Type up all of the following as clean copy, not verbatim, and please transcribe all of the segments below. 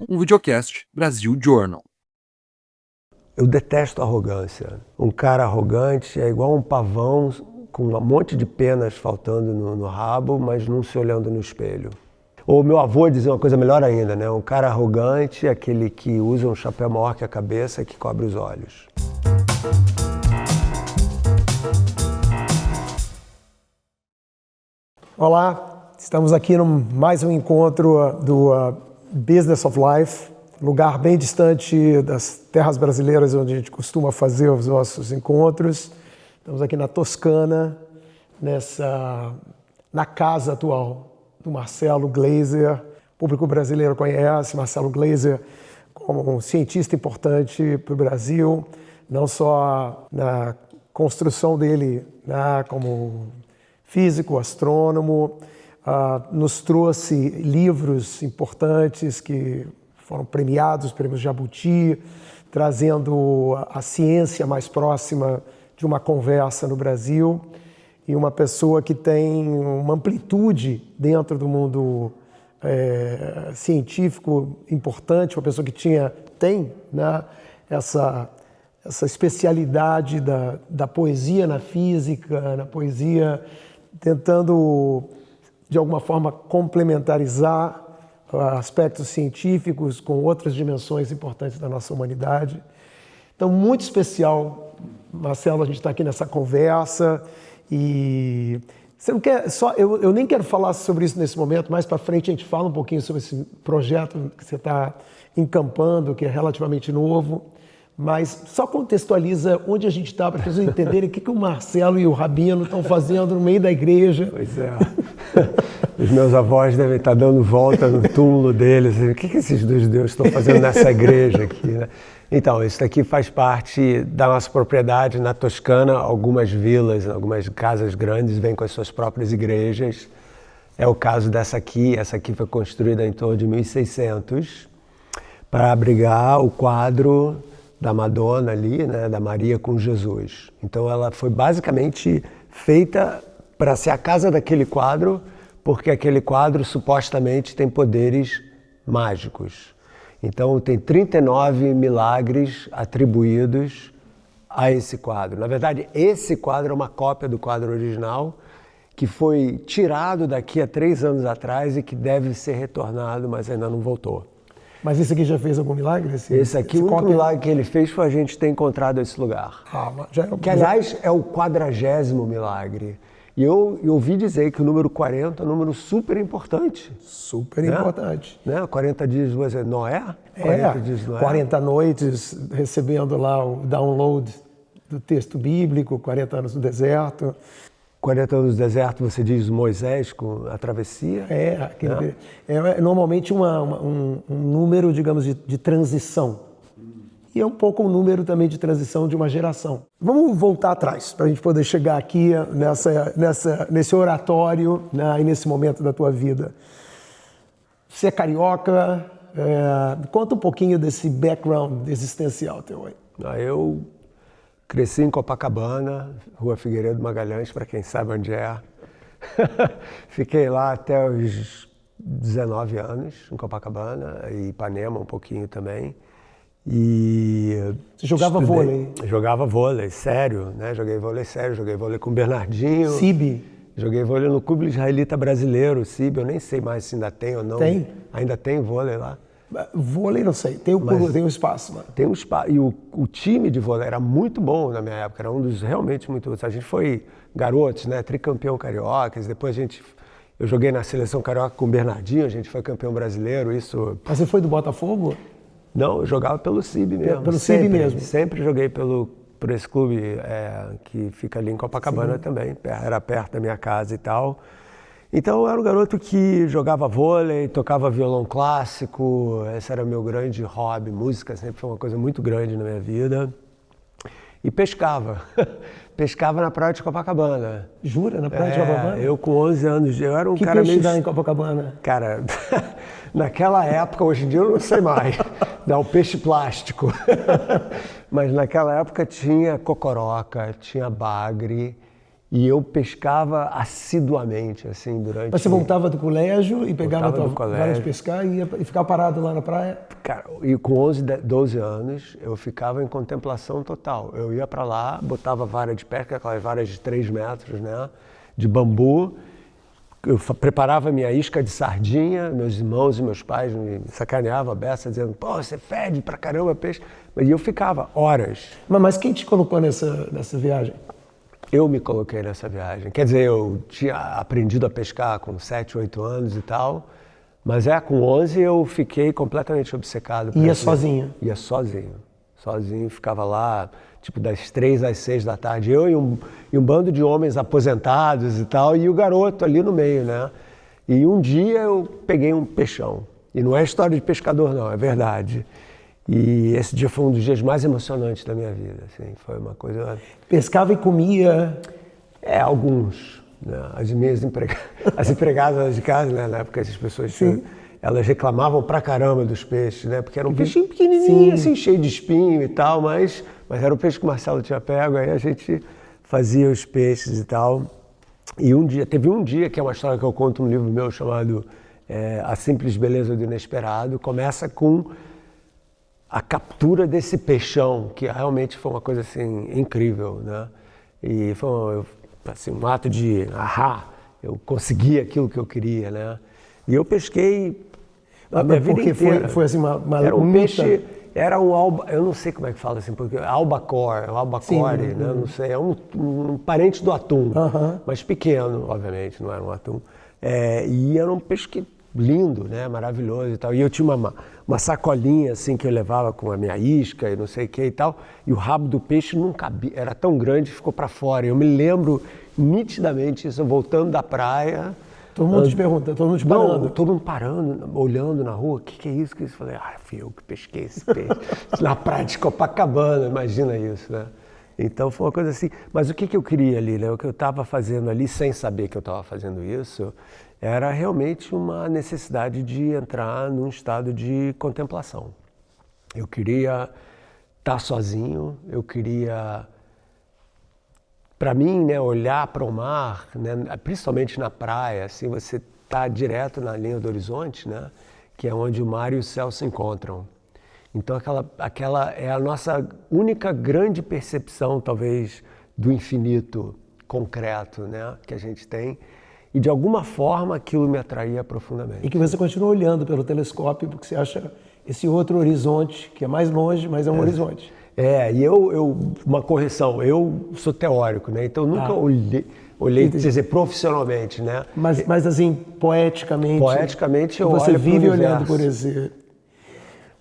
um videocast Brasil Journal. Eu detesto arrogância. Um cara arrogante é igual um pavão com um monte de penas faltando no rabo, mas não se olhando no espelho. Ou meu avô dizia uma coisa melhor ainda, né? Um cara arrogante é aquele que usa um chapéu maior que a cabeça e que cobre os olhos. Olá, estamos aqui no mais um encontro do Business of Life, lugar bem distante das terras brasileiras onde a gente costuma fazer os nossos encontros. Estamos aqui na Toscana, na casa atual do Marcelo Gleiser. O público brasileiro conhece Marcelo Gleiser como um cientista importante para o Brasil, não só na construção dele como físico, astrônomo, nos trouxe livros importantes que foram premiados, prêmios Jabuti, trazendo a ciência mais próxima de uma conversa no Brasil, e uma pessoa que tem uma amplitude dentro do mundo científico importante, uma pessoa que tem essa especialidade da poesia na física, na poesia, tentando de alguma forma complementarizar aspectos científicos com outras dimensões importantes da nossa humanidade. Então, muito especial, Marcelo, a gente está aqui nessa conversa e você não quer só, eu nem quero falar sobre isso nesse momento, mais para frente a gente fala um pouquinho sobre esse projeto que você está encampando, que é relativamente novo, mas só contextualiza onde a gente está para as pessoas entenderem o que o Marcelo e o Rabino estão fazendo no meio da igreja. Pois é. Os meus avós devem estar dando volta no túmulo deles. O que esses dois deuses estão fazendo nessa igreja aqui, né? Então, isso daqui faz parte da nossa propriedade na Toscana. Algumas vilas, algumas casas grandes vêm com as suas próprias igrejas. É o caso dessa aqui. Essa aqui foi construída em torno de 1600 para abrigar o quadro da Madonna ali, né, da Maria com Jesus. Então ela foi basicamente feita para ser a casa daquele quadro, porque aquele quadro supostamente tem poderes mágicos. Então tem 39 milagres atribuídos a esse quadro. Na verdade, esse quadro é uma cópia do quadro original, que foi tirado daqui a 3 anos atrás e que deve ser retornado, mas ainda não voltou. Mas esse aqui já fez algum milagre? Esse aqui, o único milagre que ele fez foi a gente ter encontrado esse lugar. Que, aliás, é o 40º milagre. E eu ouvi dizer que o número 40 é um número super importante. Super importante. Né? 40 dias de Noé? 40 dias de Noé. 40 noites recebendo lá o download do texto bíblico, 40 anos no deserto. 40 anos no deserto, você diz Moisés com a travessia? É normalmente um número, digamos, de transição. E é um pouco um número também de transição de uma geração. Vamos voltar atrás, para a gente poder chegar aqui nesse oratório, né, e nesse momento da tua vida. Você é carioca, conta um pouquinho desse background existencial teu aí. Eu cresci em Copacabana, Rua Figueiredo Magalhães, para quem sabe onde é. Fiquei lá até os 19 anos, em Copacabana, e Ipanema um pouquinho também. E você jogava vôlei? Jogava vôlei, sério, né? Joguei vôlei com o Bernardinho. CIB? Joguei vôlei no Clube Israelita Brasileiro, CIB, eu nem sei mais se ainda tem ou não. Tem? Ainda tem vôlei lá? Vôlei não sei, tem um espaço lá. Tem um espaço, e o time de vôlei era muito bom na minha época, era um dos realmente muito bons. A gente foi garotos, né, tricampeão cariocas, depois eu joguei na seleção carioca com o Bernardinho, a gente foi campeão brasileiro, isso... Mas você foi do Botafogo? Não, eu jogava pelo CIB mesmo. Pelo CIB mesmo? Sempre joguei por esse clube que fica ali em Copacabana também, era perto da minha casa e tal. Então eu era um garoto que jogava vôlei, tocava violão clássico, esse era o meu grande hobby, música sempre foi uma coisa muito grande na minha vida. E pescava, pescava na praia de Copacabana. Jura? Na praia de Copacabana? Eu com 11 anos, eu era um cara meio... Que peixe dá em Copacabana? Cara, naquela época, hoje em dia eu não sei mais, dá o peixe plástico. Mas naquela época tinha cocoroca, tinha bagre E eu pescava assiduamente, assim, durante... Mas você voltava do colégio e pegava a tua do colégio. vara de pescar e ficava parado lá na praia? Cara, e com 11, 12 anos, eu ficava em contemplação total. Eu ia para lá, botava vara de pesca, aquelas varas de 3 metros, né, de bambu. Eu preparava minha isca de sardinha, meus irmãos e meus pais me sacaneavam a beça, dizendo, pô, você fede pra caramba peixe. Mas eu ficava horas. Mas quem te colocou nessa viagem? Eu me coloquei nessa viagem. Quer dizer, eu tinha aprendido a pescar com 7, 8 anos e tal, mas com 11 eu fiquei completamente obcecado. Ia sozinho? Ia sozinho. Sozinho, ficava lá, tipo, das 3 às 6 da tarde. Eu e um bando de homens aposentados e tal, e o garoto ali no meio, né? E um dia eu peguei um peixão. E não é história de pescador, não, é verdade. E esse dia foi um dos dias mais emocionantes da minha vida, assim, foi uma coisa... Pescava e comia? Alguns, né? As empregadas de casa, né? Na época essas pessoas, elas reclamavam pra caramba dos peixes, né? Porque era um peixinho pequenininho, assim, cheio de espinho e tal, mas era o peixe que o Marcelo tinha pego, aí a gente fazia os peixes e tal. E teve um dia, que é uma história que eu conto num livro meu chamado A Simples Beleza do Inesperado, começa com a captura desse peixão, que realmente foi uma coisa assim incrível, né? E foi assim, um ato de eu consegui aquilo que eu queria, né? E eu pesquei a minha vida inteira. Foi assim uma era um luta. Peixe, eu não sei como é que fala assim, porque albacore, né? Não sei, é um parente do atum, mas pequeno, obviamente, não era um atum. E era um peixe lindo, né? Maravilhoso e tal. E eu tinha uma sacolinha assim que eu levava com a minha isca e não sei o que e tal. E o rabo do peixe não cabia, era tão grande que ficou para fora. Eu me lembro nitidamente isso, voltando da praia. Todo mundo te pergunta, todo mundo te parando. Não, todo mundo parando, olhando na rua, o que é isso? Eu falei, fui eu que pesquei esse peixe. Na praia de Copacabana, imagina isso, né? Então foi uma coisa assim. Mas o que eu queria ali, né? O que eu estava fazendo ali, sem saber que eu estava fazendo isso, era realmente uma necessidade de entrar num estado de contemplação. Eu queria estar sozinho, eu queria, para mim, né, olhar para o mar, né, principalmente na praia, assim, você está direto na linha do horizonte, né, que é onde o mar e o céu se encontram. Então aquela é a nossa única grande percepção, talvez, do infinito concreto, né, que a gente tem. E de alguma forma aquilo me atraía profundamente. E que você continua olhando pelo telescópio porque você acha esse outro horizonte, que é mais longe, mas é um horizonte. E uma correção, eu sou teórico, né? Então eu nunca olhei quer dizer, profissionalmente, né? Mas assim, poeticamente... Poeticamente eu você olho vive pro olhando universo. por esse...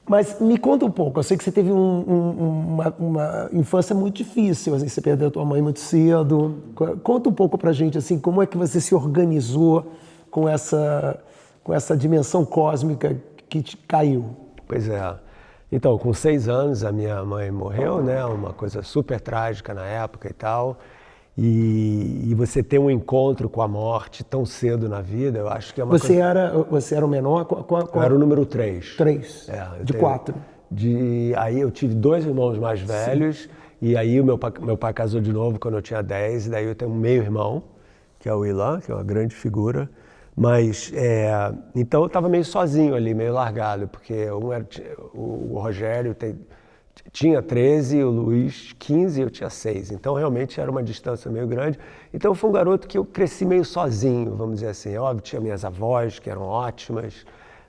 Mas me conta um pouco, eu sei que você teve uma infância muito difícil, assim, você perdeu a tua mãe muito cedo. Conta um pouco pra gente, assim, como é que você se organizou com essa dimensão cósmica que te caiu? Pois é. Então, com 6 anos a minha mãe morreu, né? Uma coisa super trágica na época e tal. E você ter um encontro com a morte tão cedo na vida, eu acho que é uma Você era o menor? Eu era o número 3. 3? De 4? Aí eu tive 2 irmãos mais velhos, e aí o meu pai casou de novo quando eu tinha 10, e daí eu tenho um meio-irmão, que é o Ilan, que é uma grande figura. Mas, então eu estava meio sozinho ali, meio largado, porque o Rogério tinha 13, o Luiz 15 e eu tinha 6. Então realmente era uma distância meio grande. Então eu fui um garoto que eu cresci meio sozinho, vamos dizer assim. Óbvio, tinha minhas avós, que eram ótimas,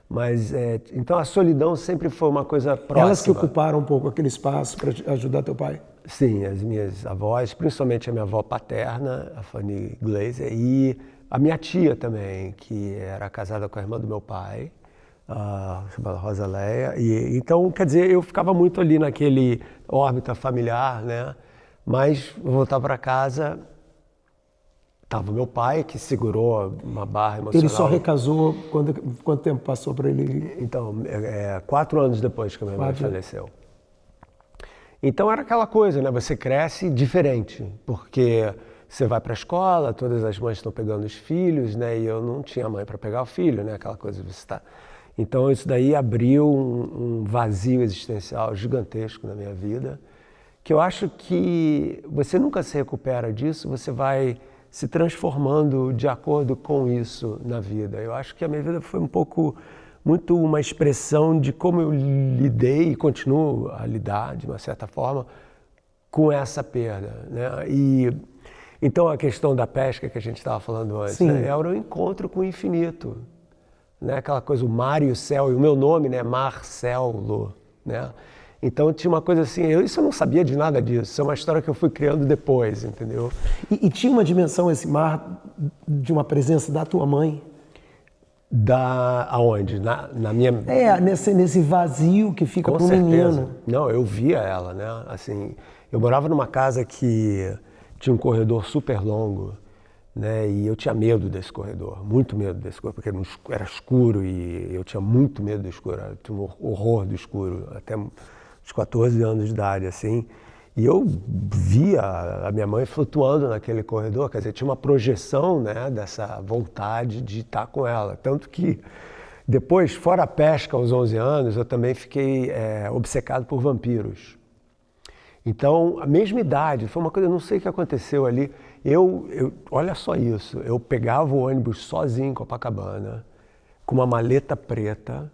mas então a solidão sempre foi uma coisa próxima. Elas que ocuparam um pouco aquele espaço para ajudar teu pai? Sim, as minhas avós, principalmente a minha avó paterna, a Fanny Glaser, e a minha tia também, que era casada com a irmã do meu pai, chamada Rosaléia. E então, quer dizer, eu ficava muito ali naquele órbita familiar, né? Mas eu voltava para casa, estava meu pai, que segurou uma barra emocional. Ele só recasou, quanto tempo passou para ele? Então, 4 anos depois que a minha mãe faleceu. Então era aquela coisa, né? Você cresce diferente, porque você vai para a escola, todas as mães estão pegando os filhos, né? E eu não tinha mãe para pegar o filho, né? Aquela coisa de você estar... Então isso daí abriu um vazio existencial gigantesco na minha vida, que eu acho que você nunca se recupera disso, você vai se transformando de acordo com isso na vida. Eu acho que a minha vida foi muito uma expressão de como eu lidei e continuo a lidar, de uma certa forma, com essa perda, né? E então a questão da pesca que a gente estava falando antes, né? Era um encontro com o infinito, né? Aquela coisa, o mar e o céu, e o meu nome, né? Marcelo, né? Então tinha uma coisa assim, isso eu não sabia de nada disso, isso é uma história que eu fui criando depois, entendeu? E tinha uma dimensão esse mar de uma presença da tua mãe? Aonde? Na minha... Nesse vazio que fica pro menino. Não, eu via ela, né? Assim, eu morava numa casa que tinha um corredor super longo, né? E eu tinha medo desse corredor, muito medo desse corredor, porque era escuro e eu tinha muito medo do escuro, eu tinha um horror do escuro, até uns 14 anos de idade, assim. E eu via a minha mãe flutuando naquele corredor, quer dizer, tinha uma projeção, né, dessa vontade de estar com ela. Tanto que depois, fora a pesca aos 11 anos, eu também fiquei obcecado por vampiros. Então, a mesma idade, foi uma coisa, eu não sei o que aconteceu ali. Olha só isso, eu pegava o ônibus sozinho em Copacabana, com uma maleta preta,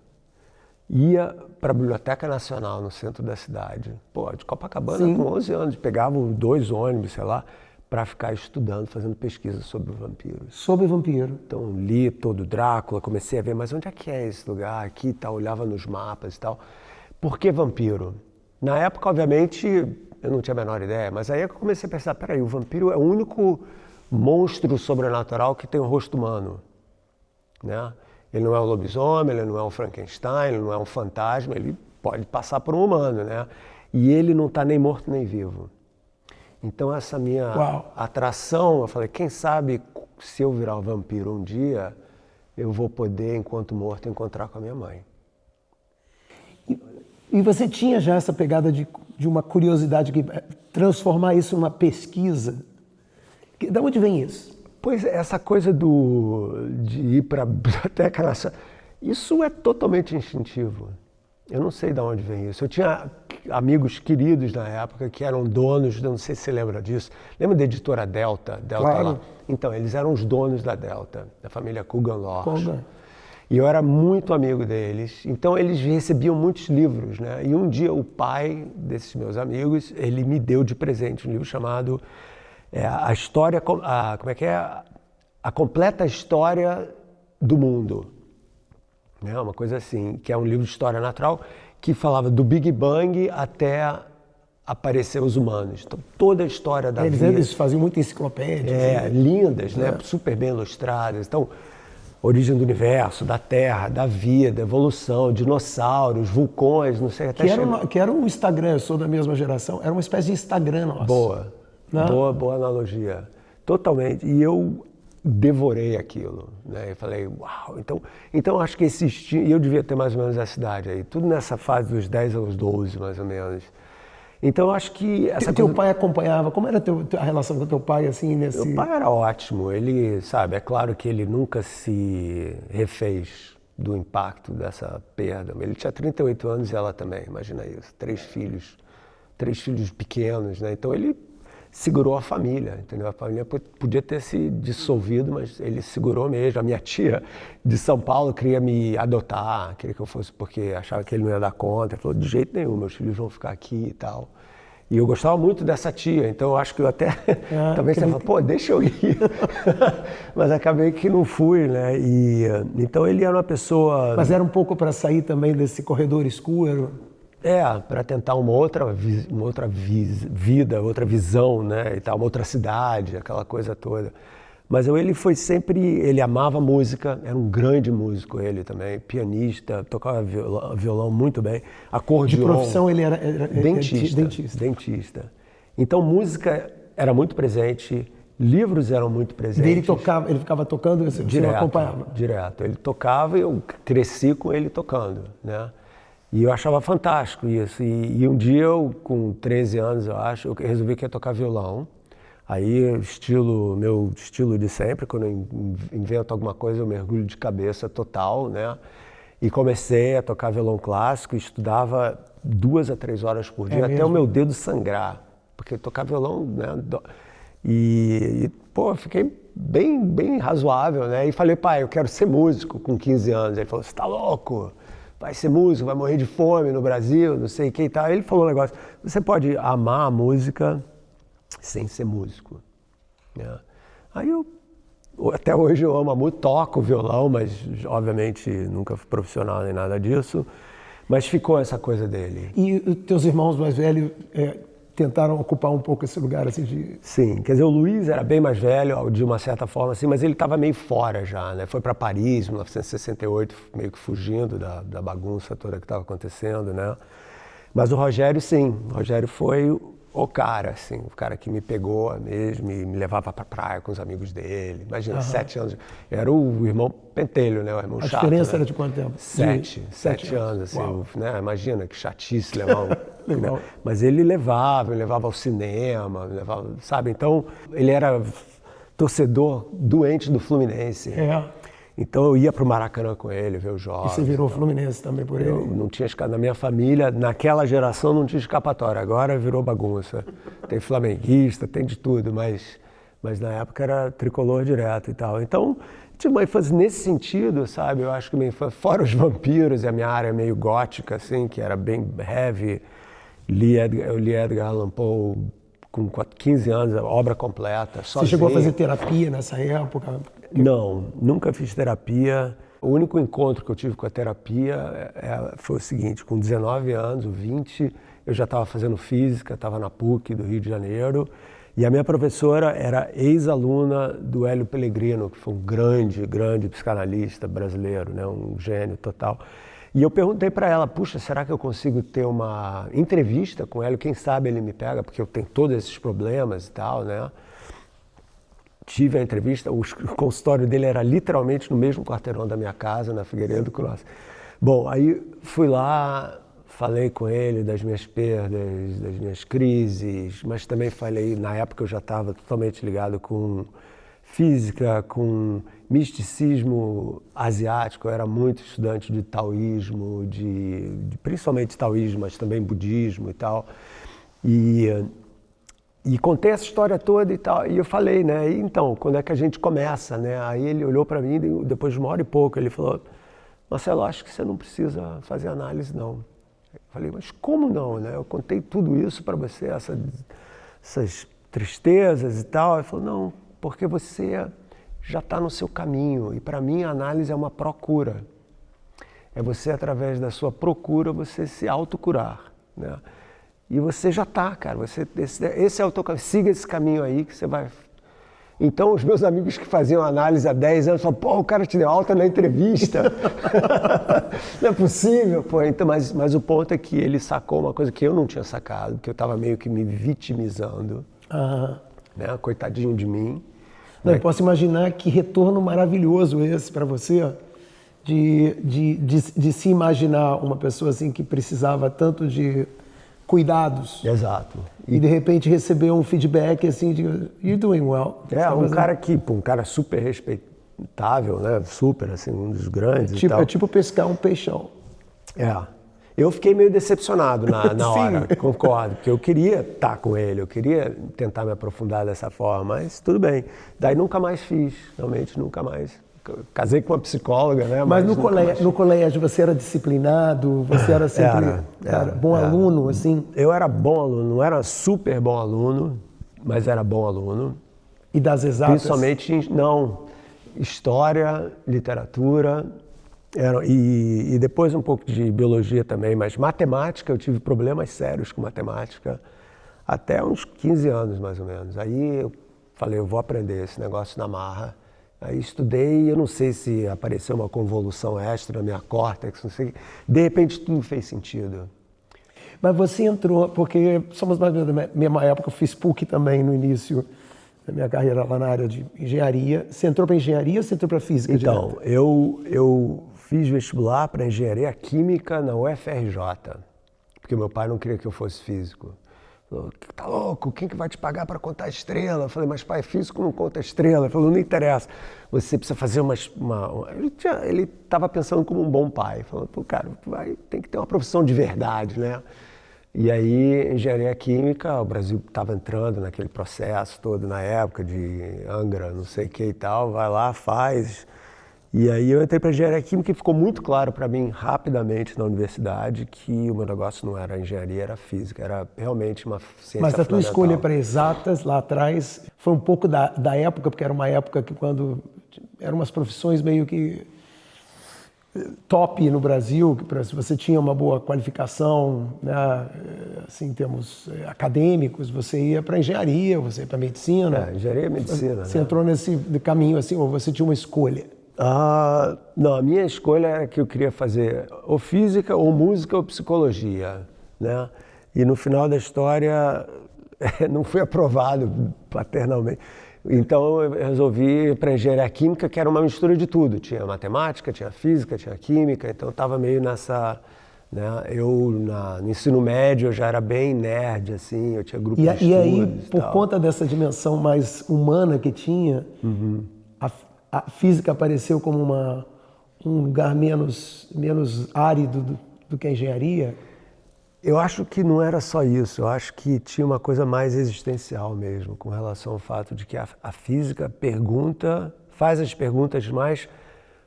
ia para a Biblioteca Nacional, no centro da cidade. Pô, de Copacabana, com 11 anos, pegava 2 ônibus, sei lá, para ficar estudando, fazendo pesquisa sobre vampiros. Sobre vampiro. Então, li todo Drácula, comecei a ver, mas onde é que é esse lugar aqui e tal, olhava nos mapas e tal. Por que vampiro? Na época, obviamente, eu não tinha a menor ideia, mas aí eu comecei a pensar, peraí, o vampiro é o único monstro sobrenatural que tem um rosto humano, né? Ele não é um lobisomem, ele não é um Frankenstein, ele não é um fantasma, ele pode passar por um humano, né? E ele não está nem morto nem vivo. Então essa minha atração, eu falei, quem sabe se eu virar um vampiro um dia, eu vou poder, enquanto morto, encontrar com a minha mãe. E você tinha já essa pegada de uma curiosidade, que transformar isso numa pesquisa? De onde vem isso? Pois essa coisa de ir para a Biblioteca Nacional, isso é totalmente instintivo. Eu não sei de onde vem isso. Eu tinha amigos queridos na época que eram donos, não sei se você lembra disso. Lembra da editora Delta? Claro. Lá? Então, eles eram os donos da Delta, da família Coogan-Lorsch. E eu era muito amigo deles. Então, eles recebiam muitos livros, né? E um dia o pai desses meus amigos, ele me deu de presente um livro chamado a história, como é que é? A completa história do mundo, né? Uma coisa assim, que é um livro de história natural que falava do Big Bang até aparecer os humanos. Então, toda a história da vida. Eles faziam muita enciclopédia. Lindas, né? Super bem ilustradas. Então, origem do universo, da Terra, da vida, evolução, dinossauros, vulcões, não sei até que era um Instagram, eu sou da mesma geração, era uma espécie de Instagram nosso. Boa. Boa analogia. Totalmente. E eu devorei aquilo, né? Eu falei, uau. Então acho que e eu devia ter mais ou menos essa idade aí, tudo nessa fase dos 10 aos 12, mais ou menos. Então acho que essa Teu pai acompanhava, como era a relação com teu pai, assim, nesse... Meu pai era ótimo, ele, sabe, é claro que ele nunca se refez do impacto dessa perda. Ele tinha 38 anos e ela também, imagina isso, 3 filhos pequenos, né? Então ele segurou a família, entendeu? A família podia ter se dissolvido, mas ele segurou mesmo. A minha tia de São Paulo queria me adotar, queria que eu fosse, porque achava que ele não ia dar conta. Ele falou, de jeito nenhum, meus filhos vão ficar aqui e tal. E eu gostava muito dessa tia, então eu acho que eu até... talvez você fale, pô, deixa eu ir. Mas acabei que não fui, né? Então ele era uma pessoa... Mas era um pouco para sair também desse corredor escuro? Para tentar uma outra vida, outra visão, né, e tal, uma outra cidade, aquela coisa toda. Mas ele foi sempre, ele amava música, era um grande músico ele também, pianista, tocava violão muito bem, acordeon. De profissão ele era dentista. Então música era muito presente, livros eram muito presentes. Ele ficava tocando, você não acompanhava? Direto, ele tocava e eu cresci com ele tocando, né? E eu achava fantástico isso. E um dia eu, com 13 anos, eu acho, eu resolvi que ia tocar violão. Aí, meu estilo de sempre, quando eu invento alguma coisa, eu mergulho de cabeça total, né? E comecei a tocar violão clássico, estudava 2 a 3 horas por dia, até o meu dedo sangrar. Porque tocar violão, né? Pô, fiquei bem razoável, né? E falei, pai, eu quero ser músico com 15 anos. Ele falou, você tá louco? Vai ser músico, vai morrer de fome no Brasil, não sei o que e tal. Ele falou um negócio, você pode amar a música sem ser músico. Né? Aí até hoje eu amo a música, toco violão, mas obviamente nunca fui profissional nem nada disso. Mas ficou essa coisa dele. E os teus irmãos mais velhos tentaram ocupar um pouco esse lugar assim de... Sim, quer dizer, o Luiz era bem mais velho, de uma certa forma, assim, mas ele estava meio fora já, né? Foi para Paris, em 1968, meio que fugindo da bagunça toda que estava acontecendo, né? Mas o Rogério, sim, o Rogério foi o cara, assim, o cara que me pegou mesmo e me levava para praia com os amigos dele. Imagina, 7 anos. Era o irmão pentelho, né? O irmão chato. A diferença né? era de quanto tempo? 7 anos, assim, né? Imagina que chatice levar né? Mas ele me levava ao cinema, me levava, sabe? Então, ele era torcedor doente do Fluminense. Então eu ia para o Maracanã com ele, ver os jogos. E você virou Fluminense também por ele? Eu não tinha na minha família, naquela geração não tinha escapatória, agora virou bagunça. Tem flamenguista, tem de tudo, mas na época era tricolor direto e tal. Então, tive uma infância nesse sentido, sabe? Eu acho que minha infância, fora os vampiros e a minha área meio gótica, assim, que era bem heavy, eu li Edgar Allan Poe com 15 anos, obra completa, sozinho. Você chegou a fazer terapia nessa época? Não, nunca fiz terapia. O único encontro que eu tive com a terapia foi o seguinte, com 19 anos, 20, eu já estava fazendo física, estava na PUC do Rio de Janeiro, e a minha professora era ex-aluna do Hélio Pellegrino, que foi um grande psicanalista brasileiro, né, um gênio total. E eu perguntei para ela, puxa, será que eu consigo ter uma entrevista com o Hélio? Quem sabe ele me pega, porque eu tenho todos esses problemas e tal, né? Tive a entrevista, o consultório dele era literalmente no mesmo quarteirão da minha casa, na Figueiredo Cross. Bom, aí fui lá, falei com ele das minhas perdas, das minhas crises, mas também falei, na época eu já estava totalmente ligado com física, com misticismo asiático, eu era muito estudante de taoísmo, principalmente taoísmo, mas também budismo e tal. E contei essa história toda e tal, e eu falei, né, e então, quando é que a gente começa, né? Aí ele olhou para mim, depois de 1 hora e pouco, ele falou, Marcelo, acho que você não precisa fazer análise, não. Eu falei, mas como não, né? Eu contei tudo isso para você, essas tristezas e tal. Ele falou, não, porque você já está no seu caminho, e para mim a análise é uma procura. É você, através da sua procura, você se autocurar, né? E você já está, cara, esse é o teu caminho, siga esse caminho aí que você vai... Então, os meus amigos que faziam análise há 10 anos falaram, pô, o cara te deu alta na entrevista. Não é possível, pô. Então, mas o ponto é que ele sacou uma coisa que eu não tinha sacado, que eu estava meio que me vitimizando, né? Coitadinho de mim. Não, eu posso imaginar que retorno maravilhoso esse para você, ó, de se imaginar uma pessoa assim que precisava tanto de cuidados. Exato. E de repente receber um feedback assim de you're doing well. Um cara super respeitável, né? Super, assim, um dos grandes e tal. É tipo pescar um peixão. Eu fiquei meio decepcionado na hora, concordo, porque eu queria estar com ele, eu queria tentar me aprofundar dessa forma, mas tudo bem. Daí nunca mais fiz, realmente nunca mais. Casei com uma psicóloga, né? Mas no colégio você era disciplinado? Você era sempre bom aluno, assim? Eu era bom aluno, não era super bom aluno, mas era bom aluno. E das exatas? Principalmente, história, literatura, e depois um pouco de biologia também, mas matemática, eu tive problemas sérios com matemática até uns 15 anos, mais ou menos. Aí eu falei, eu vou aprender esse negócio na marra. Aí estudei, eu não sei se apareceu uma convolução extra na minha córtex, não sei. De repente tudo fez sentido. Mas você entrou, porque somos mais ou menos da mesma época, eu fiz PUC também no início da minha carreira lá na área de engenharia. Você entrou para engenharia ou você entrou para física? Então, eu fiz vestibular para engenharia química na UFRJ, porque meu pai não queria que eu fosse físico. Falou, tá louco, quem que vai te pagar para contar estrela? Eu falei, mas pai, físico não conta estrela. Ele falou, não interessa, você precisa fazer Ele estava pensando como um bom pai. Falou, pô, cara, tem que ter uma profissão de verdade, né? E aí, engenharia química, o Brasil estava entrando naquele processo todo na época de Angra, não sei o que e tal, vai lá, faz. E aí eu entrei para engenharia química e ficou muito claro para mim rapidamente na universidade que o meu negócio não era engenharia, era física, era realmente uma ciência Mas a tua fundamental. escolha para exatas lá atrás foi um pouco da época, porque era uma época que quando eram umas profissões meio que top no Brasil, que se você tinha uma boa qualificação, né, assim, em termos acadêmicos, você ia para engenharia, você ia para medicina. Engenharia e medicina. Você né? entrou nesse caminho assim, ou você tinha uma escolha? Não, a minha escolha era que eu queria fazer ou física, ou música, ou psicologia, né? E no final da história não fui aprovado paternalmente. Então eu resolvi ir para engenharia química, que era uma mistura de tudo. Tinha matemática, tinha física, tinha química, então eu estava meio nessa... Né? No ensino médio eu já era bem nerd, assim, eu tinha grupo de estudos. E aí, por conta dessa dimensão mais humana que tinha, a física apareceu como um lugar menos árido do que a engenharia? Eu acho que não era só isso, eu acho que tinha uma coisa mais existencial mesmo, com relação ao fato de que a física faz as perguntas mais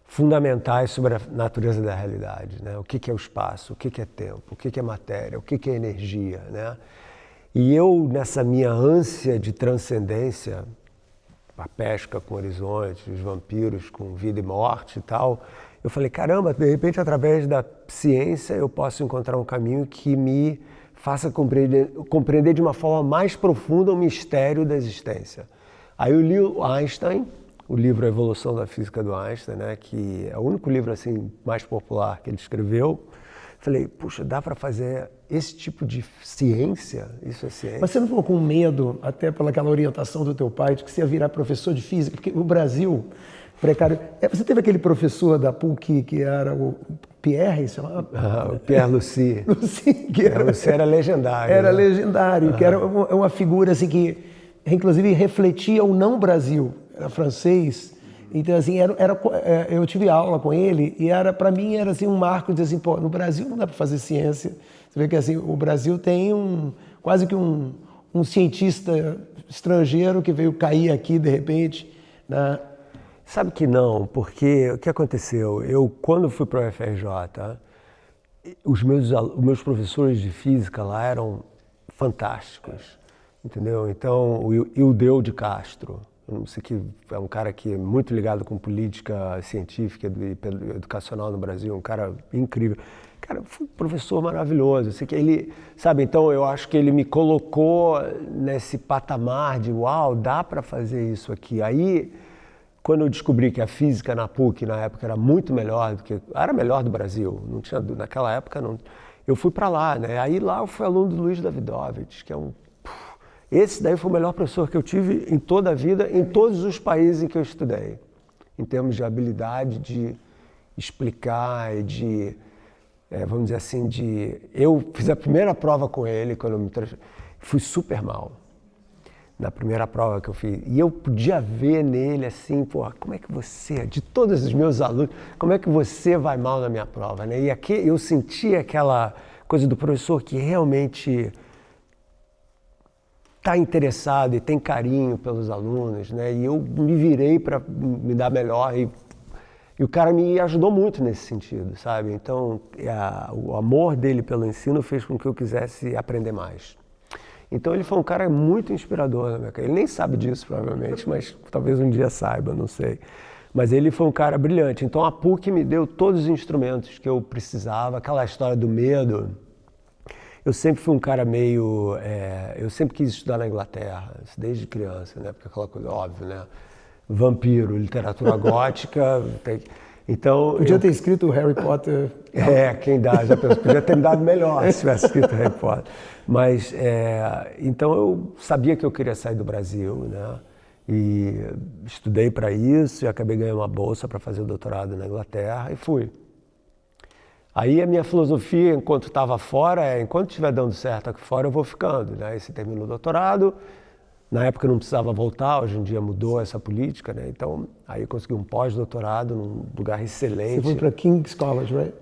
fundamentais sobre a natureza da realidade, né? O que é o espaço, o que é tempo, o que é matéria, o que é energia, né? E eu, nessa minha ânsia de transcendência, a pesca com horizonte, os vampiros com vida e morte e tal, eu falei, caramba, de repente através da ciência eu posso encontrar um caminho que me faça compreender de uma forma mais profunda o mistério da existência. Aí eu li o Einstein, o livro A Evolução da Física do Einstein, né, que é o único livro assim mais popular que ele escreveu. Falei, puxa, dá para fazer esse tipo de ciência? Isso é ciência. Mas você não ficou com medo, até pelaquela orientação do teu pai, de que você ia virar professor de física? Porque o Brasil, precário... Você teve aquele professor da PUC que era o Pierre, se chamava? O Pierre Lucie. Pierre Lucie era legendário. Era legendário, que era uma figura assim que, inclusive, refletia o não Brasil. Era francês. Então, assim, eu tive aula com ele e para mim era assim, um marco de dizer assim, pô, no Brasil não dá para fazer ciência. Você vê que assim, o Brasil tem quase que um cientista estrangeiro que veio cair aqui de repente, né? Sabe que não, porque o que aconteceu? Eu, quando fui para o UFRJ, os meus professores de física lá eram fantásticos, entendeu? Então, o Ildeu de Castro, eu não sei, que é um cara que é muito ligado com política científica e educacional no Brasil, um cara incrível. Cara, foi um professor maravilhoso. Eu sei que ele, sabe, então eu acho que ele me colocou nesse patamar de, uau, dá para fazer isso aqui. Aí, quando eu descobri que a física na PUC, na época, era muito melhor era melhor do Brasil, não tinha, naquela época, não, eu fui para lá, né? Aí lá eu fui aluno do Luiz Davidovich, que é esse daí foi o melhor professor que eu tive em toda a vida, em todos os países em que eu estudei, em termos de habilidade de explicar e de, vamos dizer assim, eu fiz a primeira prova com ele, quando eu me fui super mal na primeira prova que eu fiz, e eu podia ver nele assim, pô, como é que você, de todos os meus alunos, como é que você vai mal na minha prova, né? E aqui eu senti aquela coisa do professor que realmente está interessado e tem carinho pelos alunos, né? E eu me virei para me dar melhor e o cara me ajudou muito nesse sentido, sabe? Então, o amor dele pelo ensino fez com que eu quisesse aprender mais. Então, ele foi um cara muito inspirador na minha carreira. Ele nem sabe disso, provavelmente, mas talvez um dia saiba, não sei. Mas ele foi um cara brilhante. Então, a PUC me deu todos os instrumentos que eu precisava, aquela história do medo. Eu sempre fui um cara meio... eu sempre quis estudar na Inglaterra, desde criança, né? Porque aquela coisa óbvia, né? Vampiro, literatura gótica... Então, podia ter escrito Harry Potter. Quem dá, já pensou, podia ter me dado melhor se tivesse escrito Harry Potter. Mas, então eu sabia que eu queria sair do Brasil, né? E estudei para isso e acabei ganhando uma bolsa para fazer o doutorado na Inglaterra e fui. Aí a minha filosofia, enquanto estava fora, enquanto estiver dando certo aqui fora, eu vou ficando, né? Aí você termina o doutorado, Na época não precisava voltar, hoje em dia mudou essa política, né? Então, aí eu consegui um pós-doutorado num lugar excelente. Você foi para King's College, right?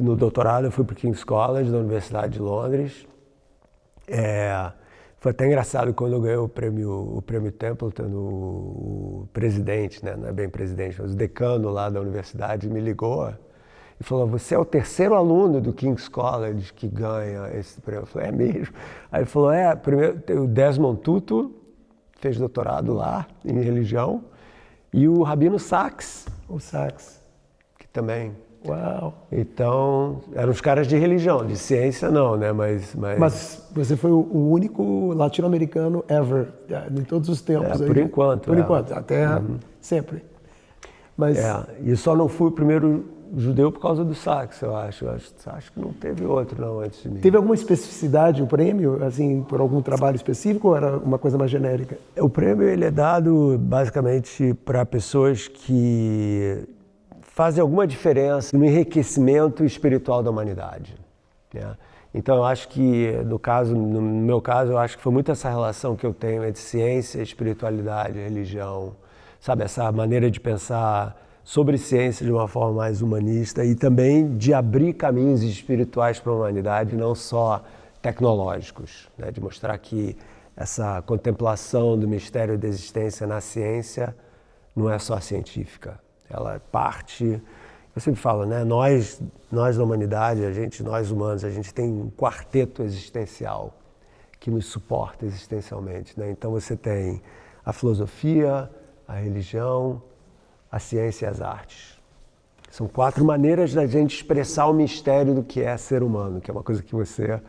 No doutorado eu fui para King's College, da Universidade de Londres. Foi até engraçado quando eu ganhei o prêmio Templeton, o presidente, né? Não é bem presidente, mas o decano lá da universidade me ligou e falou: você é o terceiro aluno do King's College que ganha esse prêmio. Eu falei: é mesmo? Aí ele falou: primeiro o Desmond Tutu fez doutorado lá em religião e o Rabino Sacks. O Sacks. Que também. Uau! Então, eram os caras de religião, de ciência não, né? Mas você foi o único latino-americano ever, em todos os tempos. Por enquanto. Por enquanto, até sempre. Mas... E só não fui o primeiro judeu por causa do Sacks, eu acho. Acho que não teve outro não antes de mim. Teve alguma especificidade o prêmio, assim, por algum trabalho específico ou era uma coisa mais genérica? O prêmio ele é dado basicamente para pessoas que fazem alguma diferença no enriquecimento espiritual da humanidade, né? Então eu acho que no meu caso, eu acho que foi muito essa relação que eu tenho entre ciência, espiritualidade, religião, sabe, essa maneira de pensar sobre ciência de uma forma mais humanista e também de abrir caminhos espirituais para a humanidade, não só tecnológicos, né? De mostrar que essa contemplação do mistério da existência na ciência não é só científica. Ela é parte, eu sempre falo, né? Nós da humanidade, nós humanos, a gente tem um quarteto existencial que nos suporta existencialmente, né? Então você tem a filosofia, a religião, a ciência e as artes. São 4 maneiras da gente expressar o mistério do que é ser humano, que é uma coisa que você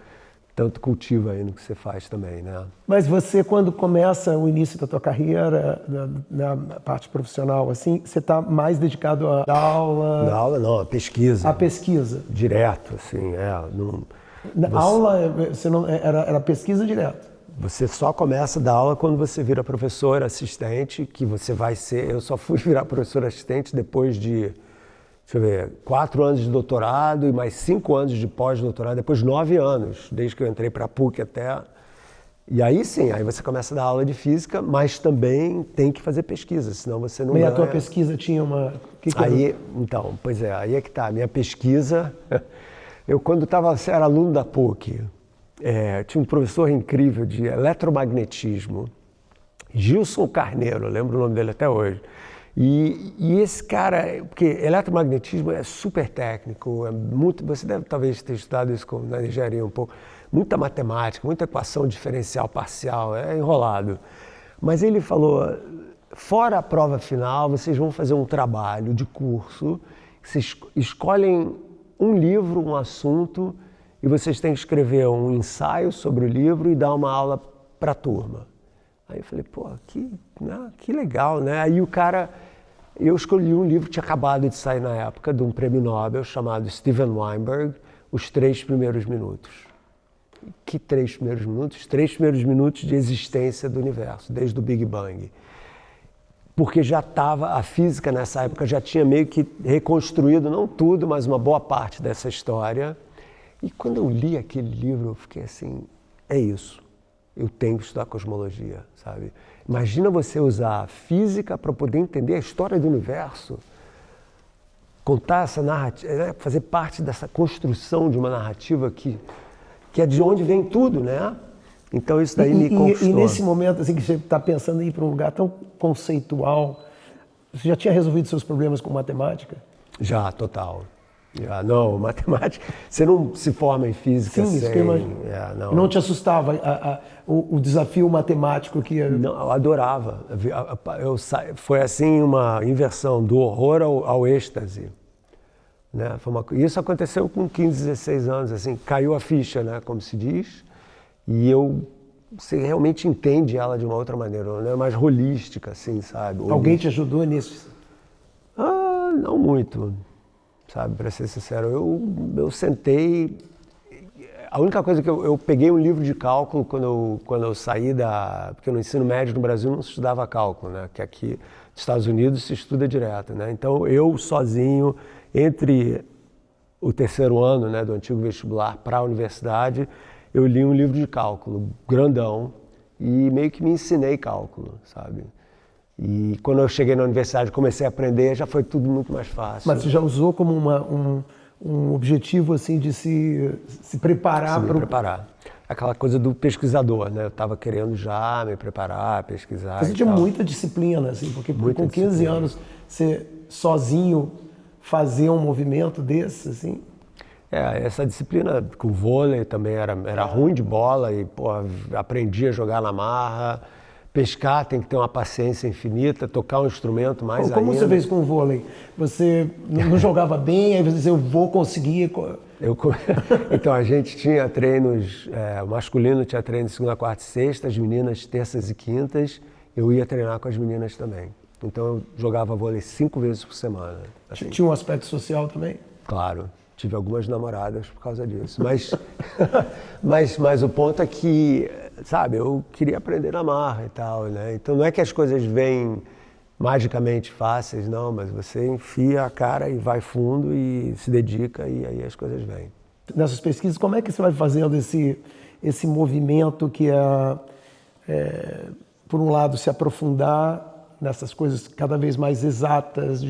tanto cultiva aí no que você faz também, né? Mas você, quando começa o início da tua carreira, na parte profissional, assim, você está mais dedicado à aula? Na aula não, à pesquisa. À pesquisa? Direto, assim, Aula, era pesquisa direto? Você só começa a dar aula quando você vira professor assistente, que você vai ser... Eu só fui virar professor assistente depois de, 4 anos de doutorado e mais 5 anos de pós-doutorado, depois de 9 anos, desde que eu entrei para a PUC até... E aí sim, aí você começa a dar aula de física, mas também tem que fazer pesquisa, senão você não ganha. E a tua pesquisa tinha uma... Então, pois é, aí é que tá. A minha pesquisa... Eu, quando era aluno da PUC, tinha um professor incrível de eletromagnetismo, Gilson Carneiro, eu lembro o nome dele até hoje. E esse cara, porque eletromagnetismo é super técnico, você deve talvez ter estudado isso na engenharia um pouco, muita matemática, muita equação diferencial parcial, é enrolado. Mas ele falou, fora a prova final, vocês vão fazer um trabalho de curso, vocês escolhem um livro, um assunto, e vocês têm que escrever um ensaio sobre o livro e dar uma aula para a turma. Aí eu falei, que legal, né? Aí eu escolhi um livro que tinha acabado de sair na época, de um prêmio Nobel chamado Steven Weinberg, Os 3 Primeiros Minutos. Que 3 primeiros minutos? 3 primeiros minutos de existência do universo, desde o Big Bang. Porque a física nessa época já tinha meio que reconstruído, não tudo, mas uma boa parte dessa história. E quando eu li aquele livro, eu fiquei assim, é isso. Eu tenho que estudar cosmologia, sabe? Imagina você usar a física para poder entender a história do universo, contar essa narrativa, fazer parte dessa construção de uma narrativa que é de onde vem tudo, né? Então isso daí me conquistou. E nesse momento assim, que você está pensando em ir para um lugar tão conceitual, você já tinha resolvido seus problemas com matemática? Já, total. Não, matemática, você não se forma em física Sim, sem... Isso que eu imagino. Não te assustava o desafio matemático que... Não, eu adorava. Foi assim uma inversão do horror ao êxtase. Né? Isso aconteceu com 15, 16 anos, assim, caiu a ficha, né, como se diz, e você realmente entende ela de uma outra maneira, né, mais holística, assim, sabe? Alguém te ajudou nisso? Não muito. Sabe, para ser sincero, eu sentei, a única coisa que eu peguei um livro de cálculo quando eu saí porque no ensino médio no Brasil não se estudava cálculo, né, que aqui nos Estados Unidos se estuda direto, né, então eu sozinho, entre o 3º ano, né, do antigo vestibular para a universidade, eu li um livro de cálculo grandão e meio que me ensinei cálculo, sabe? E quando eu cheguei na universidade e comecei a aprender, já foi tudo muito mais fácil. Mas você já usou como um objetivo assim de se preparar para preparar. Aquela coisa do pesquisador, né? Eu estava querendo já me preparar, pesquisar. Você tinha muita disciplina, assim, porque com 15 anos você sozinho fazer um movimento desse, assim. Essa disciplina com vôlei também era ruim de bola e, pô, aprendi a jogar na marra. Pescar tem que ter uma paciência infinita, tocar um instrumento mais ainda. Como você fez com o vôlei? Você não jogava bem, aí você disse, eu vou conseguir... Então, a gente tinha treinos, o masculino tinha treino de segunda, quarta e sexta, as meninas terças e quintas, eu ia treinar com as meninas também. Então, eu jogava vôlei 5 vezes por semana. Assim. Tinha um aspecto social também? Claro, tive algumas namoradas por causa disso, mas o ponto é que, sabe, eu queria aprender na marra e tal, né? Então, não é que as coisas vêm magicamente fáceis, não, mas você enfia a cara e vai fundo e se dedica e aí as coisas vêm. Nessas pesquisas, como é que você vai fazendo esse movimento que por um lado, se aprofundar nessas coisas cada vez mais exatas,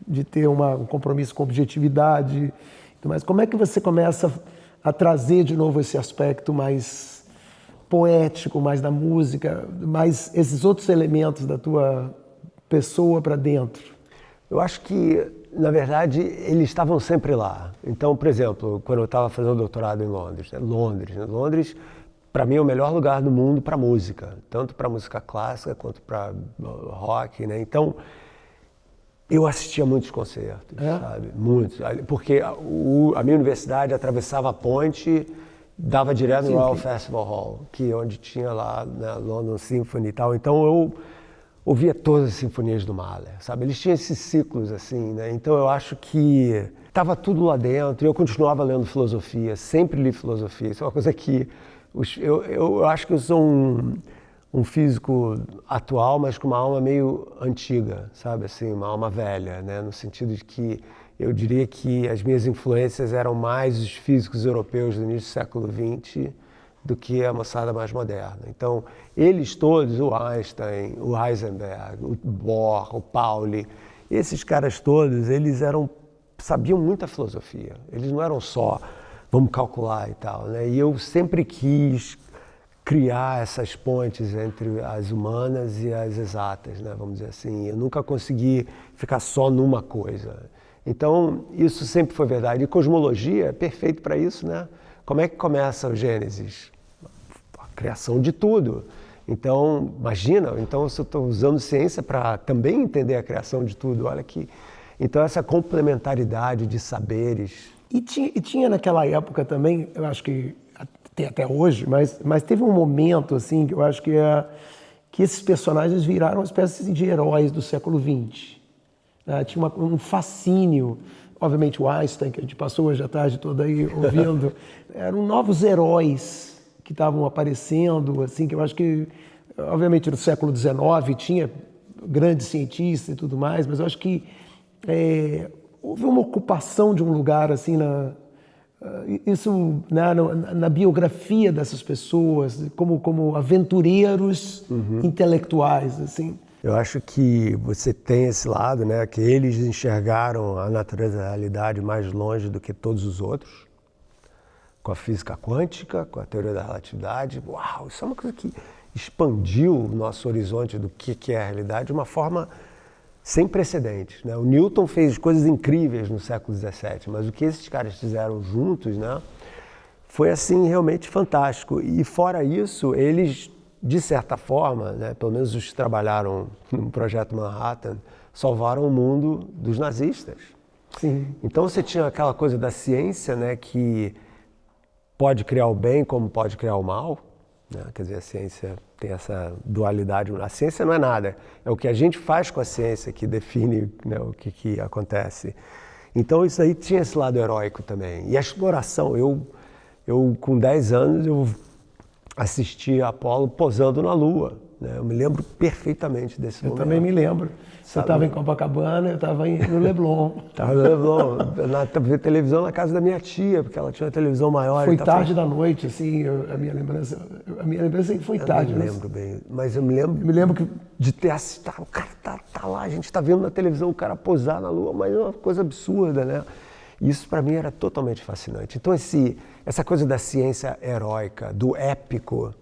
de ter um compromisso com objetividade, mas como é que você começa a trazer de novo esse aspecto mais poético, mais da música, mais esses outros elementos da tua pessoa para dentro? Eu acho que, na verdade, eles estavam sempre lá. Então, por exemplo, quando eu estava fazendo doutorado em Londres, Londres, para mim, é o melhor lugar do mundo para música, tanto para música clássica quanto para rock, né? Então, eu assistia muitos concertos, sabe? Muitos. Porque a minha universidade atravessava a ponte, dava direto no Royal Festival Hall, que é onde tinha lá, né, London Symphony e tal. Então, eu ouvia todas as sinfonias do Mahler, sabe? Eles tinham esses ciclos, assim, né? Então, eu acho que estava tudo lá dentro e eu continuava lendo filosofia, sempre li filosofia. Isso é uma coisa que... Eu acho que eu sou um físico atual, mas com uma alma meio antiga, sabe? Assim, uma alma velha, né? No sentido de que eu diria que as minhas influências eram mais os físicos europeus do início do século XX do que a moçada mais moderna. Então, eles todos, o Einstein, o Heisenberg, o Bohr, o Pauli, esses caras todos, eles sabiam muita filosofia. Eles não eram só, vamos calcular e tal, né? E eu sempre quis criar essas pontes entre as humanas e as exatas, né? Vamos dizer assim. Eu nunca consegui ficar só numa coisa. Então, isso sempre foi verdade. E cosmologia é perfeito para isso, né? Como é que começa o Gênesis? A criação de tudo. Então, imagina, então eu estou usando ciência para também entender a criação de tudo. Olha que... Então, essa complementaridade de saberes... E tinha naquela época também, eu acho que tem até hoje, mas teve um momento, assim, que eu acho que esses personagens viraram uma espécie de heróis do século XX. Tinha um fascínio, obviamente o Einstein, que a gente passou hoje a tarde toda aí ouvindo, eram novos heróis que estavam aparecendo, assim, que eu acho que, obviamente no século XIX tinha grandes cientistas e tudo mais, mas eu acho que houve uma ocupação de um lugar, assim, isso na biografia dessas pessoas, como aventureiros intelectuais, assim. Eu acho que você tem esse lado, né, que eles enxergaram a natureza da realidade mais longe do que todos os outros, com a física quântica, com a teoria da relatividade. Uau, isso é uma coisa que expandiu o nosso horizonte do que é a realidade de uma forma sem precedentes, né? O Newton fez coisas incríveis no século XVII, mas o que esses caras fizeram juntos, né, foi assim realmente fantástico. E fora isso, eles, de certa forma, né, pelo menos os que trabalharam no projeto Manhattan, salvaram o mundo dos nazistas. Sim. Então você tinha aquela coisa da ciência, né, que pode criar o bem como pode criar o mal, né? Quer dizer, a ciência tem essa dualidade. A ciência não é nada, é o que a gente faz com a ciência que define, né, o que acontece. Então isso aí tinha esse lado heróico também. E a exploração, eu com 10 anos eu assisti a Apolo posando na Lua, né? Eu me lembro perfeitamente desse momento. Eu também me lembro. Você Sabe? estava em Copacabana, eu estava no Leblon. Estava no Leblon, na televisão na casa da minha tia, porque ela tinha uma televisão maior. Foi tarde da noite, assim, a minha lembrança é que foi tarde. Eu não lembro bem, mas eu me lembro que de ter assistido, o cara tá lá, a gente está vendo na televisão o cara posar na lua, mas é uma coisa absurda, né? Isso para mim era totalmente fascinante. Então essa coisa da ciência heróica, do épico,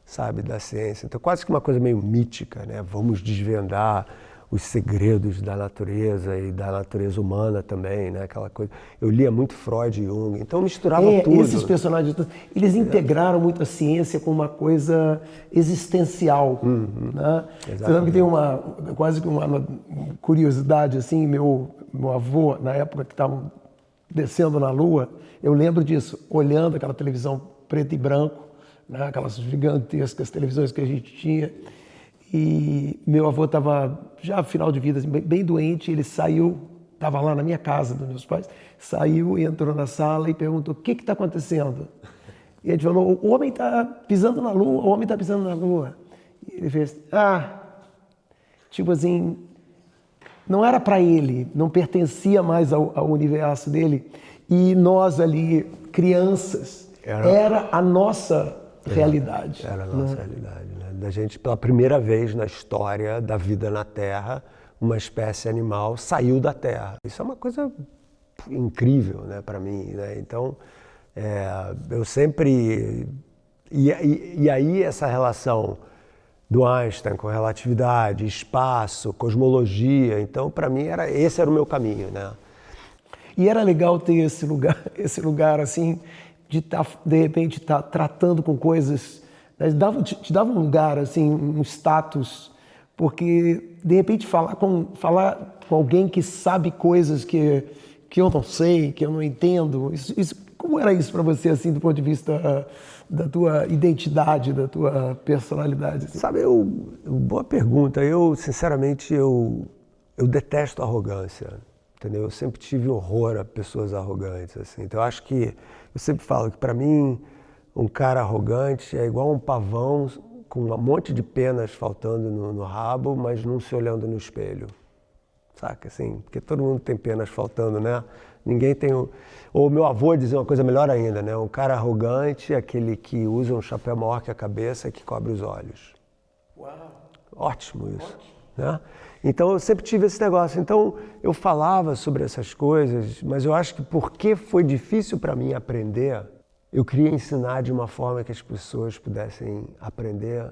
sabe, da ciência, então quase que uma coisa meio mítica, né? Vamos desvendar os segredos da natureza e da natureza humana também, né? Aquela coisa. Eu lia muito Freud e Jung, então misturava tudo. Esses personagens, eles integraram muito a ciência com uma coisa existencial, né? Você lembra que tem quase que uma curiosidade, assim, meu avô, na época que estavam descendo na Lua, eu lembro disso, olhando aquela televisão preto e branco, né? Aquelas gigantescas televisões que a gente tinha. E meu avô estava já final de vida, assim, bem doente, ele saiu, estava lá na minha casa dos meus pais, saiu e entrou na sala e perguntou: o que está acontecendo? E a gente falou: o homem está pisando na Lua, o homem está pisando na Lua. E ele fez: tipo assim, não era para ele, não pertencia mais ao universo dele. E nós ali, crianças, era a nossa realidade. Era a nossa realidade, né? Da gente, pela primeira vez na história da vida na Terra, uma espécie animal saiu da Terra. Isso é uma coisa incrível, né, para mim, né? Então, eu sempre... E aí essa relação do Einstein com relatividade, espaço, cosmologia, então para mim esse era o meu caminho, né? E era legal ter esse lugar assim, de repente estar tratando com coisas, né? Te dava um lugar, assim, um status, porque de repente falar com alguém que sabe coisas que eu não sei, que eu não entendo, como era isso para você, assim, do ponto de vista da tua identidade, da tua personalidade? Assim? Sabe, boa pergunta. Eu, sinceramente, eu detesto arrogância, entendeu? Eu sempre tive horror a pessoas arrogantes, assim. Então, eu acho que, eu sempre falo que, para mim, um cara arrogante é igual um pavão com um monte de penas faltando no rabo, mas não se olhando no espelho. Saca, assim? Porque todo mundo tem penas faltando, né? Ninguém tem Ou meu avô dizia uma coisa melhor ainda, né? Um cara arrogante é aquele que usa um chapéu maior que a cabeça e que cobre os olhos. Uau! Ótimo isso. Né? Então eu sempre tive esse negócio. Então eu falava sobre essas coisas, mas eu acho que porque foi difícil para mim aprender, eu queria ensinar de uma forma que as pessoas pudessem aprender,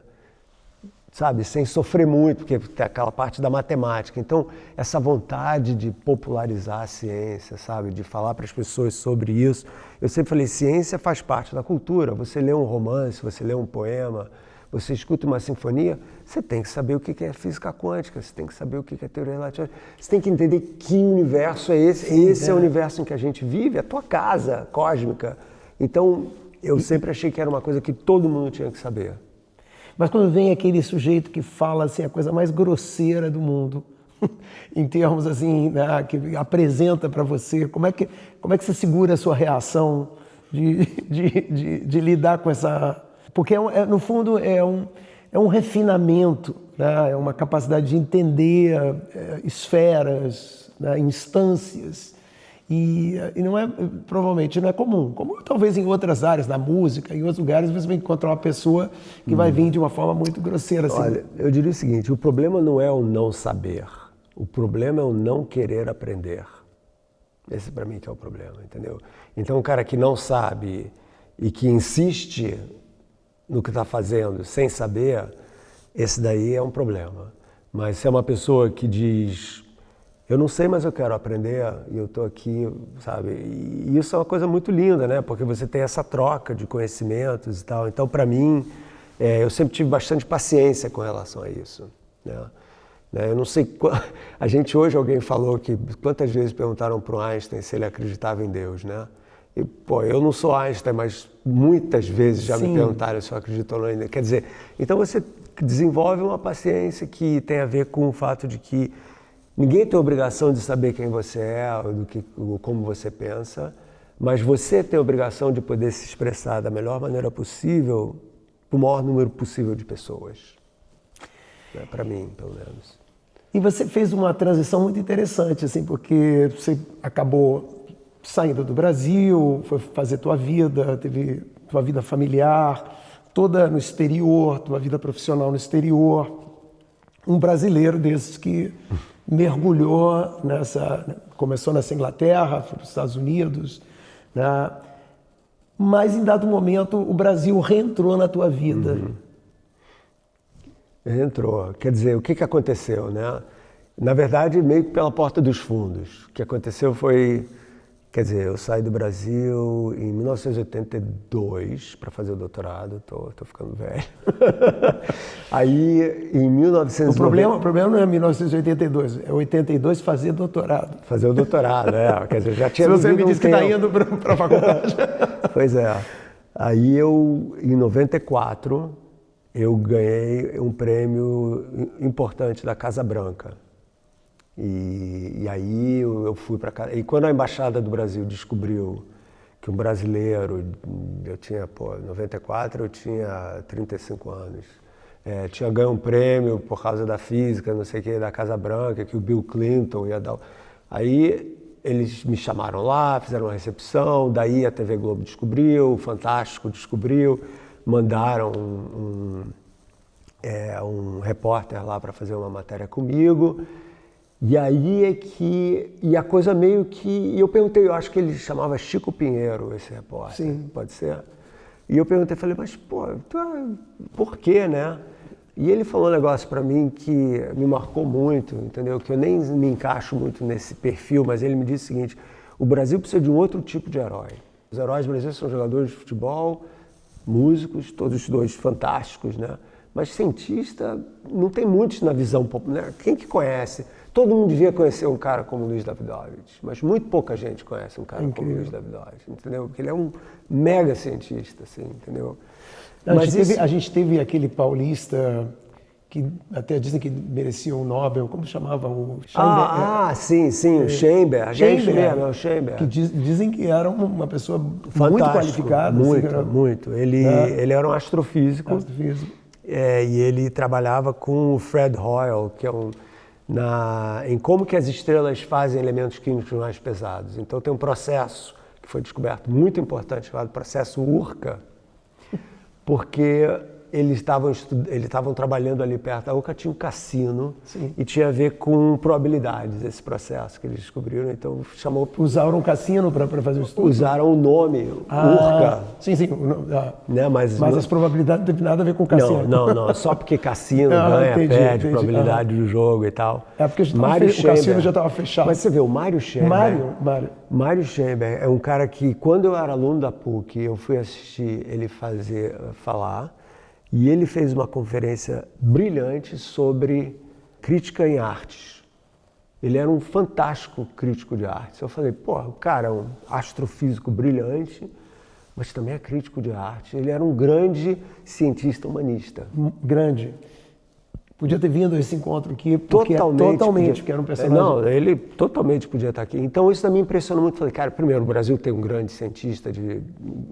sabe, sem sofrer muito, porque tem aquela parte da matemática. Então, essa vontade de popularizar a ciência, sabe, de falar para as pessoas sobre isso. Eu sempre falei, ciência faz parte da cultura. Você lê um romance, você lê um poema, você escuta uma sinfonia, você tem que saber o que é física quântica, você tem que saber o que é teoria relativa. Você tem que entender que universo é esse. Sim, esse é o universo em que a gente vive, a tua casa cósmica. Então, eu sempre achei que era uma coisa que todo mundo tinha que saber. Mas quando vem aquele sujeito que fala assim, a coisa mais grosseira do mundo, em termos assim, né, que apresenta para você, como é que você segura a sua reação de lidar com essa... Porque, no fundo, é um refinamento, né, é uma capacidade de entender esferas, né, instâncias. E não provavelmente não é comum. Como talvez em outras áreas, na música, em outros lugares, você vai encontrar uma pessoa que vai vir de uma forma muito grosseira. Assim. Olha, eu diria o seguinte, o problema não é o não saber, o problema é o não querer aprender. Esse para mim que é o problema, entendeu? Então um cara que não sabe e que insiste no que está fazendo sem saber, esse daí é um problema. Mas se é uma pessoa que diz... Eu não sei, mas eu quero aprender e eu estou aqui, sabe? E isso é uma coisa muito linda, né? Porque você tem essa troca de conhecimentos e tal. Então, para mim, eu sempre tive bastante paciência com relação a isso, né? Eu não sei... A gente hoje, alguém falou que... Quantas vezes perguntaram para o Einstein se ele acreditava em Deus, né? E, pô, eu não sou Einstein, mas muitas vezes já me perguntaram se eu acredito ou não. Quer dizer, então você desenvolve uma paciência que tem a ver com o fato de que ninguém tem a obrigação de saber quem você é, ou como você pensa, mas você tem a obrigação de poder se expressar da melhor maneira possível para o maior número possível de pessoas. né? Para mim, pelo menos. E você fez uma transição muito interessante, assim, porque você acabou saindo do Brasil, foi fazer tua vida, teve tua vida familiar, toda no exterior, tua vida profissional no exterior. Um brasileiro desses que mergulhou começou nessa Inglaterra, foi para os Estados Unidos, né? Mas em dado momento o Brasil reentrou na tua vida. Entrou. Quer dizer, o que aconteceu, né? Na verdade, meio que pela porta dos fundos. O que aconteceu foi, quer dizer, eu saí do Brasil em 1982 para fazer o doutorado, tô ficando velho. Aí, em 1990... O problema não é 1982, é 82 fazer doutorado. Fazer o doutorado, Quer dizer, já tinha... Se você me disse que está indo para a faculdade. Pois é. Aí em 94, eu ganhei um prêmio importante da Casa Branca. E aí eu fui para casa. E quando a Embaixada do Brasil descobriu que um brasileiro, eu tinha, em 94 eu tinha 35 anos, tinha ganho um prêmio por causa da física, não sei o que, da Casa Branca, que o Bill Clinton ia dar. Aí eles me chamaram lá, fizeram uma recepção, daí a TV Globo descobriu, o Fantástico descobriu, mandaram um repórter lá para fazer uma matéria comigo. E aí e a coisa meio que... E eu perguntei, eu acho que ele chamava Chico Pinheiro, esse repórter. Sim. Pode ser? E eu perguntei, falei, mas por quê, né? E ele falou um negócio para mim que me marcou muito, entendeu? Que eu nem me encaixo muito nesse perfil, mas ele me disse o seguinte: o Brasil precisa de um outro tipo de herói. Os heróis brasileiros são jogadores de futebol, músicos, todos os dois fantásticos, né? Mas cientista, não tem muitos na visão popular. Quem que conhece? Todo mundo devia conhecer um cara como Luiz Davidovich, mas muito pouca gente conhece um cara como Luiz Davidovich, entendeu? Porque ele é um mega cientista, assim, entendeu? A gente teve aquele paulista que até dizem que merecia um Nobel, como chamava o Scheinberg? Sim, o Scheinberg. É isso mesmo, é o Scheinberg. Que dizem que era uma pessoa fantástico, muito qualificada. Muito. Ele era um astrofísico. E ele trabalhava com o Fred Hoyle, que é em como que as estrelas fazem elementos químicos mais pesados. Então tem um processo que foi descoberto muito importante, chamado processo Urca, porque eles estavam trabalhando ali perto da Urca, tinha um cassino. Sim. E tinha a ver com probabilidades, esse processo que eles descobriram. Então usaram um cassino para fazer o estudo? Usaram o nome, Urca. Sim. Né? Mas as probabilidades não têm nada a ver com o cassino. Não. Só porque cassino ganha, perde, probabilidade do jogo e tal. É porque o cassino já estava fechado. Mas você vê, o Mário Schemberg... Mário Schemberg é um cara que, quando eu era aluno da PUC, eu fui assistir ele falar, e ele fez uma conferência brilhante sobre crítica em artes. Ele era um fantástico crítico de artes. Eu falei, o cara é um astrofísico brilhante, mas também é crítico de arte. Ele era um grande cientista humanista. Grande. Podia ter vindo a esse encontro aqui, porque porque era um personagem... Não, ele totalmente podia estar aqui. Então isso também me impressionou muito. Falei, cara, primeiro, o Brasil tem um grande cientista de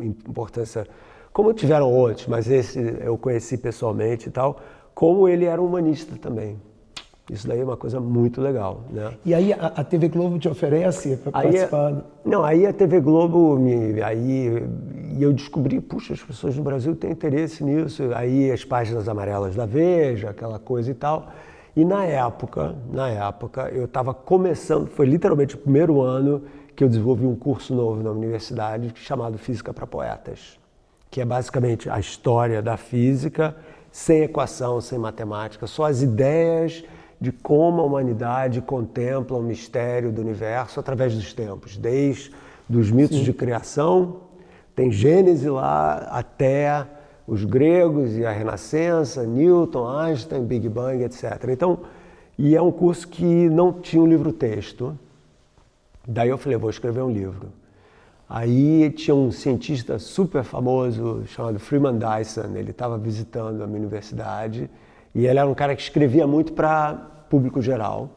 importância, como tiveram outros, mas esse eu conheci pessoalmente e tal, como ele era humanista também. Isso daí é uma coisa muito legal, né? E aí a TV Globo te oferece para participar? Aí a TV Globo, e eu descobri, puxa, as pessoas no Brasil têm interesse nisso. Aí as páginas amarelas da Veja, aquela coisa e tal. E na época, eu estava começando, foi literalmente o primeiro ano que eu desenvolvi um curso novo na universidade chamado Física para Poetas, que é basicamente a história da física, sem equação, sem matemática, só as ideias de como a humanidade contempla o mistério do universo através dos tempos, desde os mitos de criação, tem Gênese lá, até os gregos e a Renascença, Newton, Einstein, Big Bang, etc. Então, e é um curso que não tinha um livro-texto. Daí eu falei, vou escrever um livro. Aí tinha um cientista super famoso chamado Freeman Dyson, ele estava visitando a minha universidade e ele era um cara que escrevia muito para público geral.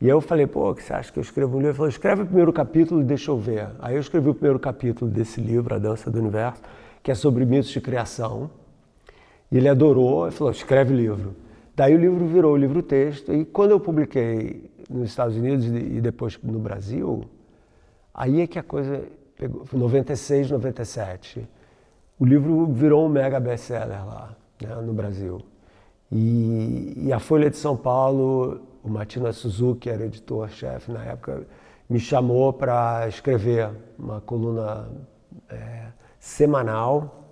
E aí eu falei, o que você acha que eu escrevo um livro? Ele falou, escreve o primeiro capítulo e deixa eu ver. Aí eu escrevi o primeiro capítulo desse livro, A Dança do Universo, que é sobre mitos de criação. E ele adorou e falou, escreve o livro. Daí o livro virou o livro-texto, e quando eu publiquei nos Estados Unidos e depois no Brasil, aí é que a coisa pegou, 96, 97. O livro virou um mega best-seller lá, né, no Brasil. E a Folha de São Paulo, o Matina Suzuki, era editor-chefe na época, me chamou para escrever uma coluna semanal,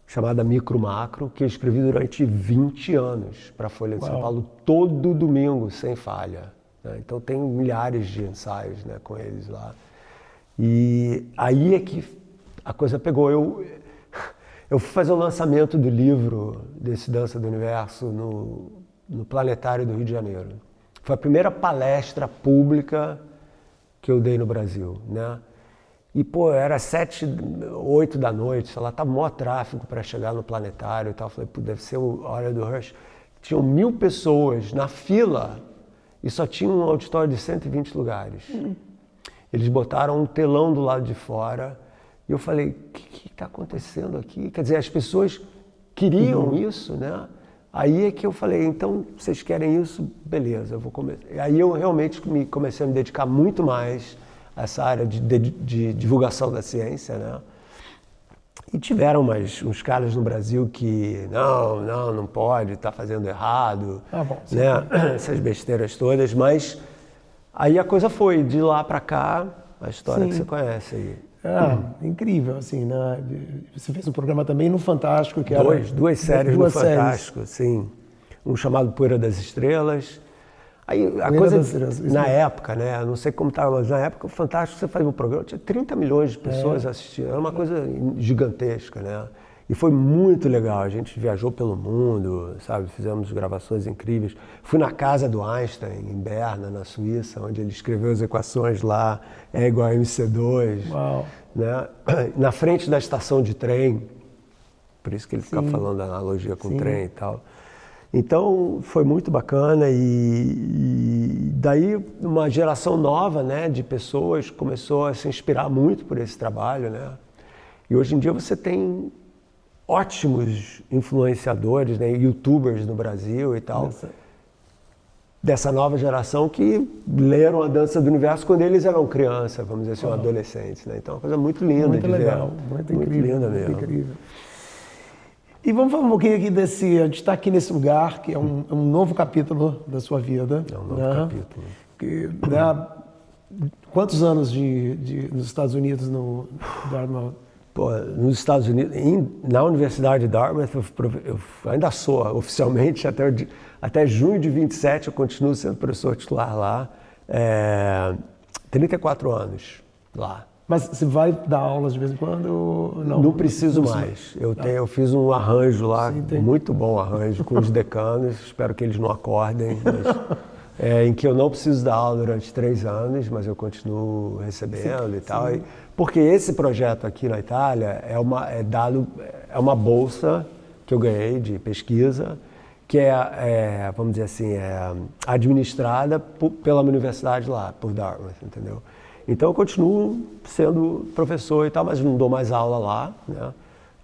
chamada Micro Macro, que eu escrevi durante 20 anos para a Folha de São Paulo, todo domingo, sem falha, né? Então tem milhares de ensaios, né, com eles lá. E aí é que a coisa pegou. Eu fui fazer o lançamento do livro, desse Dança do Universo, no Planetário do Rio de Janeiro. Foi a primeira palestra pública que eu dei no Brasil, né? E, pô, era 7, 8 da noite, sei lá, tava maior tráfego para chegar no planetário e tal. Falei, pô, deve ser a hora do rush. Tinham 1000 pessoas na fila e só tinha um auditório de 120 lugares. Eles botaram um telão do lado de fora e eu falei, o que está acontecendo aqui? Quer dizer, as pessoas queriam isso, né? Aí é que eu falei, então, vocês querem isso? Beleza, eu vou começar. Aí eu realmente comecei a me dedicar muito mais essa área de divulgação da ciência, né? E tiveram uns caras no Brasil que não pode, está fazendo errado, né? Essas besteiras todas, mas aí a coisa foi de lá para cá, a história que você conhece aí. Incrível, assim, né? Você fez um programa também no Fantástico, que duas séries no Fantástico, sim. Um chamado Poeira das Estrelas. Aí a coisa, na época, né, não sei como estava, mas na época o Fantástico, você fazia um programa, tinha 30 milhões de pessoas assistindo, era uma coisa gigantesca, né? E foi muito legal, a gente viajou pelo mundo, sabe, fizemos gravações incríveis. Fui na casa do Einstein, em Berna, na Suíça, onde ele escreveu as equações lá, E igual a MC2, né? Na frente da estação de trem, por isso que ele fica falando da analogia com o trem e tal. Então foi muito bacana e daí uma geração nova, né, de pessoas começou a se inspirar muito por esse trabalho, né? E hoje em dia você tem ótimos influenciadores, né, youtubers no Brasil e tal, dessa nova geração que leram a Dança do Universo quando eles eram crianças, vamos dizer assim, adolescentes, né? Então é uma coisa muito linda muito de legal, ver. Muito incrível, linda mesmo. Muito incrível. E vamos falar um pouquinho aqui desse, a gente está aqui nesse lugar, que é um novo capítulo da sua vida. É um novo capítulo. Que, né, quantos anos nos Estados Unidos no Dartmouth? Pô, nos Estados Unidos, na Universidade de Dartmouth, eu ainda sou oficialmente, até junho de 27 eu continuo sendo professor titular lá, 34 anos lá. Mas você vai dar aulas de vez em quando? Não preciso mais. Eu fiz um arranjo lá, muito bom arranjo, com os decanos, espero que eles não acordem, mas, em que eu não preciso dar aula durante 3 anos, mas eu continuo recebendo e tal. Porque esse projeto aqui na Itália é uma bolsa que eu ganhei de pesquisa, que vamos dizer assim, administrada pela minha universidade lá, por Dartmouth, entendeu? Então eu continuo sendo professor e tal, mas não dou mais aula lá, né?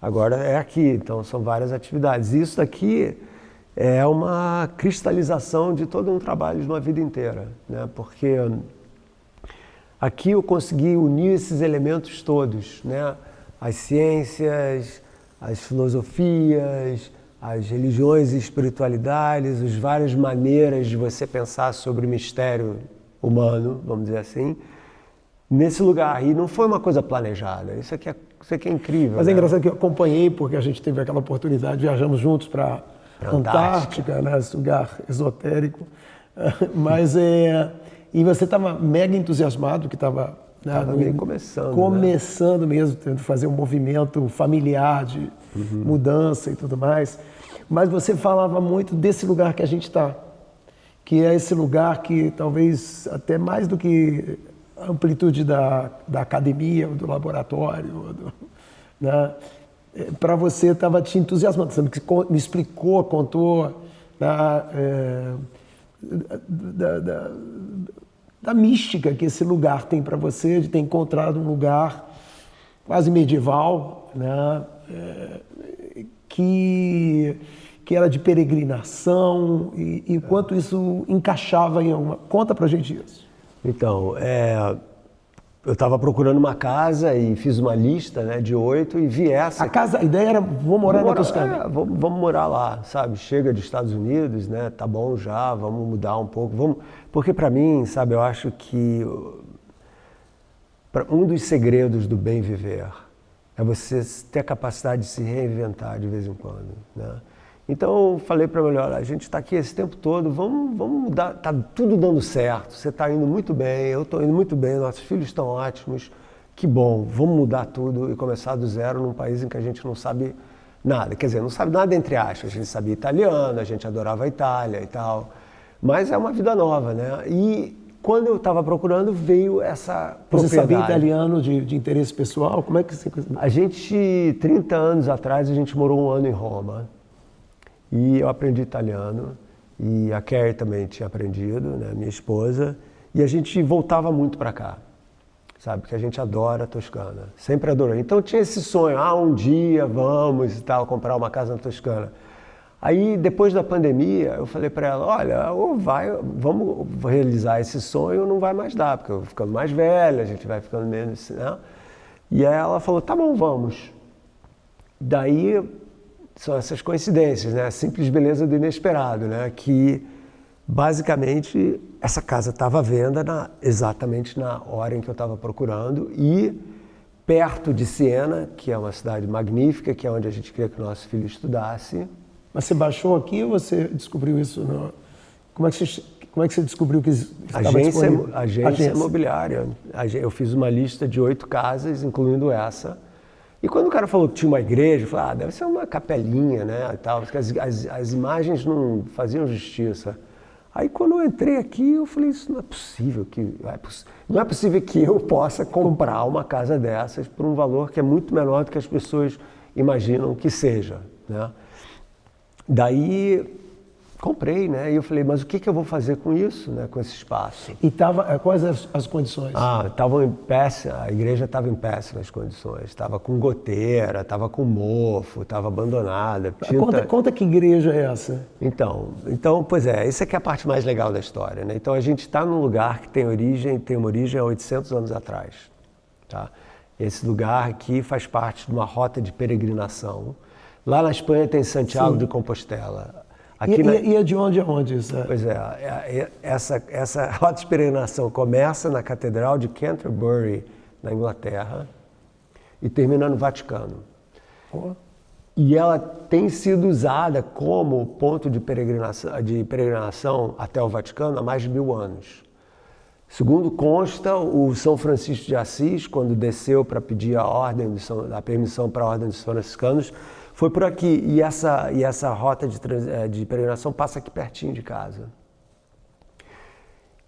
Agora é aqui, então são várias atividades. Isso daqui é uma cristalização de todo um trabalho de uma vida inteira, né? Porque aqui eu consegui unir esses elementos todos, né? As ciências, as filosofias, as religiões e espiritualidades, as várias maneiras de você pensar sobre o mistério humano, vamos dizer assim, nesse lugar. E não foi uma coisa planejada, isso aqui é incrível. Mas né? É engraçado que eu acompanhei, porque a gente teve aquela oportunidade, viajamos juntos para Antártica, né? Esse lugar esotérico. Mas e você estava mega entusiasmado, que estava começando mesmo, tentando fazer um movimento familiar de mudança e tudo mais. Mas você falava muito desse lugar que a gente está, que é esse lugar que talvez até mais do que a amplitude da academia ou do laboratório, né? Para você estava te entusiasmando, você me explicou, contou da mística que esse lugar tem para você, de ter encontrado um lugar quase medieval, né? que era de peregrinação e quanto isso encaixava em alguma... Conta pra gente isso. Então, eu estava procurando uma casa e fiz uma lista, né, de 8 e vi essa. A ideia era, vou morar na Toscana. Vamos morar lá, sabe? Chega dos Estados Unidos, né? Tá bom já, vamos mudar um pouco. Porque para mim, sabe, eu acho que um dos segredos do bem viver é você ter a capacidade de se reinventar de vez em quando, né? Então eu falei para ela, olha, a gente está aqui esse tempo todo, vamos mudar, tá tudo dando certo, você está indo muito bem, eu estou indo muito bem, nossos filhos estão ótimos, que bom, vamos mudar tudo e começar do zero num país em que a gente não sabe nada, quer dizer, não sabe nada entre aspas, a gente sabia italiano, a gente adorava a Itália e tal, mas é uma vida nova, né? E quando eu estava procurando, veio essa propriedade. Você sabia italiano de interesse pessoal? Como é que você... A gente, 30 anos atrás, a gente morou 1 ano em Roma. E eu aprendi italiano, e a Carrie também tinha aprendido, né, minha esposa, e a gente voltava muito para cá, sabe, porque a gente adora a Toscana, sempre adorou. Então tinha esse sonho, um dia vamos e tal, comprar uma casa na Toscana. Aí, depois da pandemia, eu falei para ela, olha, vamos realizar esse sonho, ou não vai mais dar, porque eu vou ficando mais velha, a gente vai ficando menos, né? E aí ela falou, tá bom, vamos. Daí... São essas coincidências, né? A simples beleza do inesperado, né? Que, basicamente, essa casa estava à venda exatamente na hora em que eu estava procurando e perto de Siena, que é uma cidade magnífica, que é onde a gente queria que o nosso filho estudasse. Mas você baixou aqui ou você descobriu isso? Como é que você descobriu que estava disponível? Agência imobiliária. Eu fiz uma lista de 8 casas, incluindo essa. E quando o cara falou que tinha uma igreja, eu falei, deve ser uma capelinha, né, e tal, porque as imagens não faziam justiça. Aí quando eu entrei aqui, eu falei, isso não é possível não é possível que eu possa comprar uma casa dessas por um valor que é muito menor do que as pessoas imaginam que seja, né. Daí comprei, né, e eu falei, mas o que eu vou fazer com isso, né, com esse espaço? E quais as condições? A igreja estava em péssimas condições, estava com goteira, estava com mofo, estava abandonada. Conta que igreja é essa? Então, pois é, essa é a parte mais legal da história, né? Então a gente está num lugar que tem uma origem há 800 anos atrás, tá? Esse lugar aqui faz parte de uma rota de peregrinação. Lá na Espanha tem Santiago de Compostela. E é de onde a onde isso? Pois é, essa rota de peregrinação começa na Catedral de Canterbury, na Inglaterra, e termina no Vaticano. E ela tem sido usada como ponto de peregrinação até o Vaticano há mais de 1000 anos. Segundo consta, o São Francisco de Assis, quando desceu para pedir a permissão para a Ordem dos Franciscanos, foi por aqui, e essa rota de peregrinação passa aqui pertinho de casa.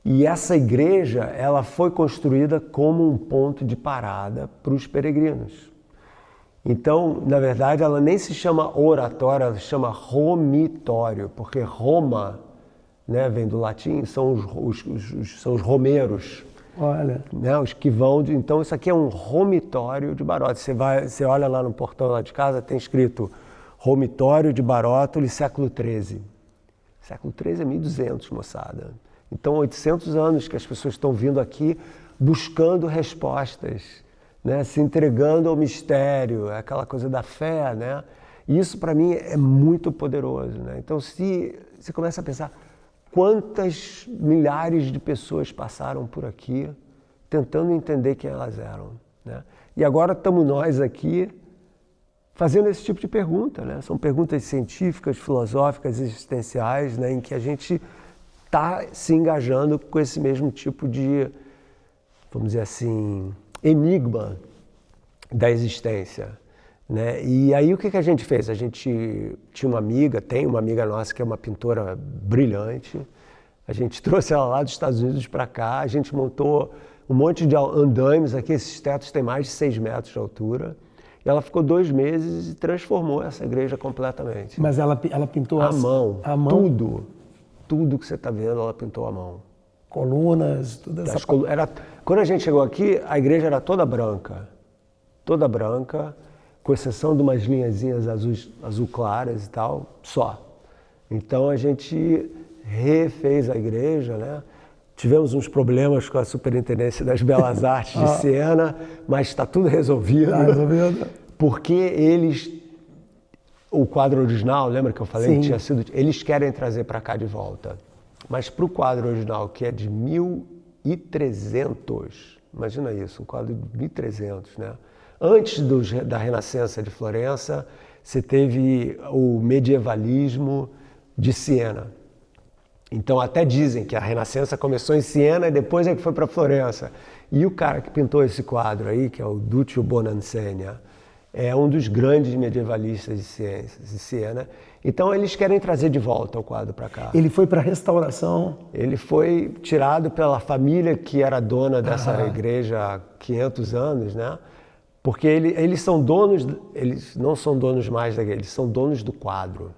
E essa igreja, ela foi construída como um ponto de parada para os peregrinos. Então, na verdade, ela nem se chama oratório, ela se chama romitório, porque Roma, né, vem do latim, são os romeiros. Olha. Né, os que vão então isso aqui é um romitório de Barótoli. Você olha lá no portão lá de casa, tem escrito Romitório de Barótoli, século XIII. Século XIII é 1200, moçada. Então, 800 anos que as pessoas estão vindo aqui buscando respostas, né, se entregando ao mistério, aquela coisa da fé, né? E isso, para mim, é muito poderoso, né? Então, se você começa a pensar, quantas milhares de pessoas passaram por aqui tentando entender quem elas eram, né? E agora estamos nós aqui fazendo esse tipo de pergunta, né? São perguntas científicas, filosóficas, existenciais, né? Em que a gente está se engajando com esse mesmo tipo de, vamos dizer assim, enigma da existência, né? E aí o que a gente fez? A gente tem uma amiga nossa que é uma pintora brilhante, a gente trouxe ela lá dos Estados Unidos para cá, a gente montou um monte de andaimes aqui, esses tetos têm mais de 6 metros de altura, e ela ficou 2 meses e transformou essa igreja completamente. Mas ela pintou à mão, à mão? Tudo que você está vendo ela pintou à mão. Colunas, tudo essa... Quando a gente chegou aqui, a igreja era toda branca, com exceção de umas linhazinhas azul claras e tal, só. Então a gente refez a igreja, né? Tivemos uns problemas com a Superintendência das Belas Artes de Siena, mas está tudo resolvido. Tá resolvido. Porque o quadro original, lembra que eu falei Sim. que tinha sido, eles querem trazer para cá de volta. Mas para o quadro original, que é de 1300, imagina isso, um quadro de 1300, né? Antes da Renascença de Florença, você teve o medievalismo de Siena. Então até dizem que a Renascença começou em Siena e depois é que foi para Florença. E o cara que pintou esse quadro aí, que é o Duccio Bonansegna, é um dos grandes medievalistas de Siena. Então eles querem trazer de volta o quadro para cá. Ele foi para restauração. Ele foi tirado pela família que era dona dessa igreja há 500 anos, né? Porque eles são donos, eles não são donos mais da igreja, eles são donos do quadro.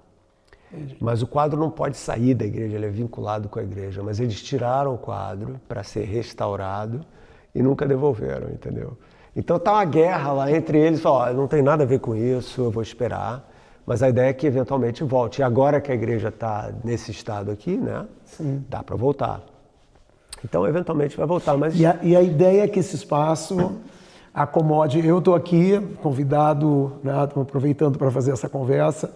Entendi. Mas o quadro não pode sair da igreja, ele é vinculado com a igreja. Mas eles tiraram o quadro para ser restaurado e nunca devolveram, entendeu? Então tá uma guerra lá entre eles, falam, não tem nada a ver com isso, eu vou esperar. Mas a ideia é que eventualmente volte. E agora que a igreja está nesse estado aqui, né? Sim. Dá para voltar. Então eventualmente vai voltar. Mas... E a ideia é que esse espaço acomode. Eu estou aqui convidado, né? Estou aproveitando para fazer essa conversa,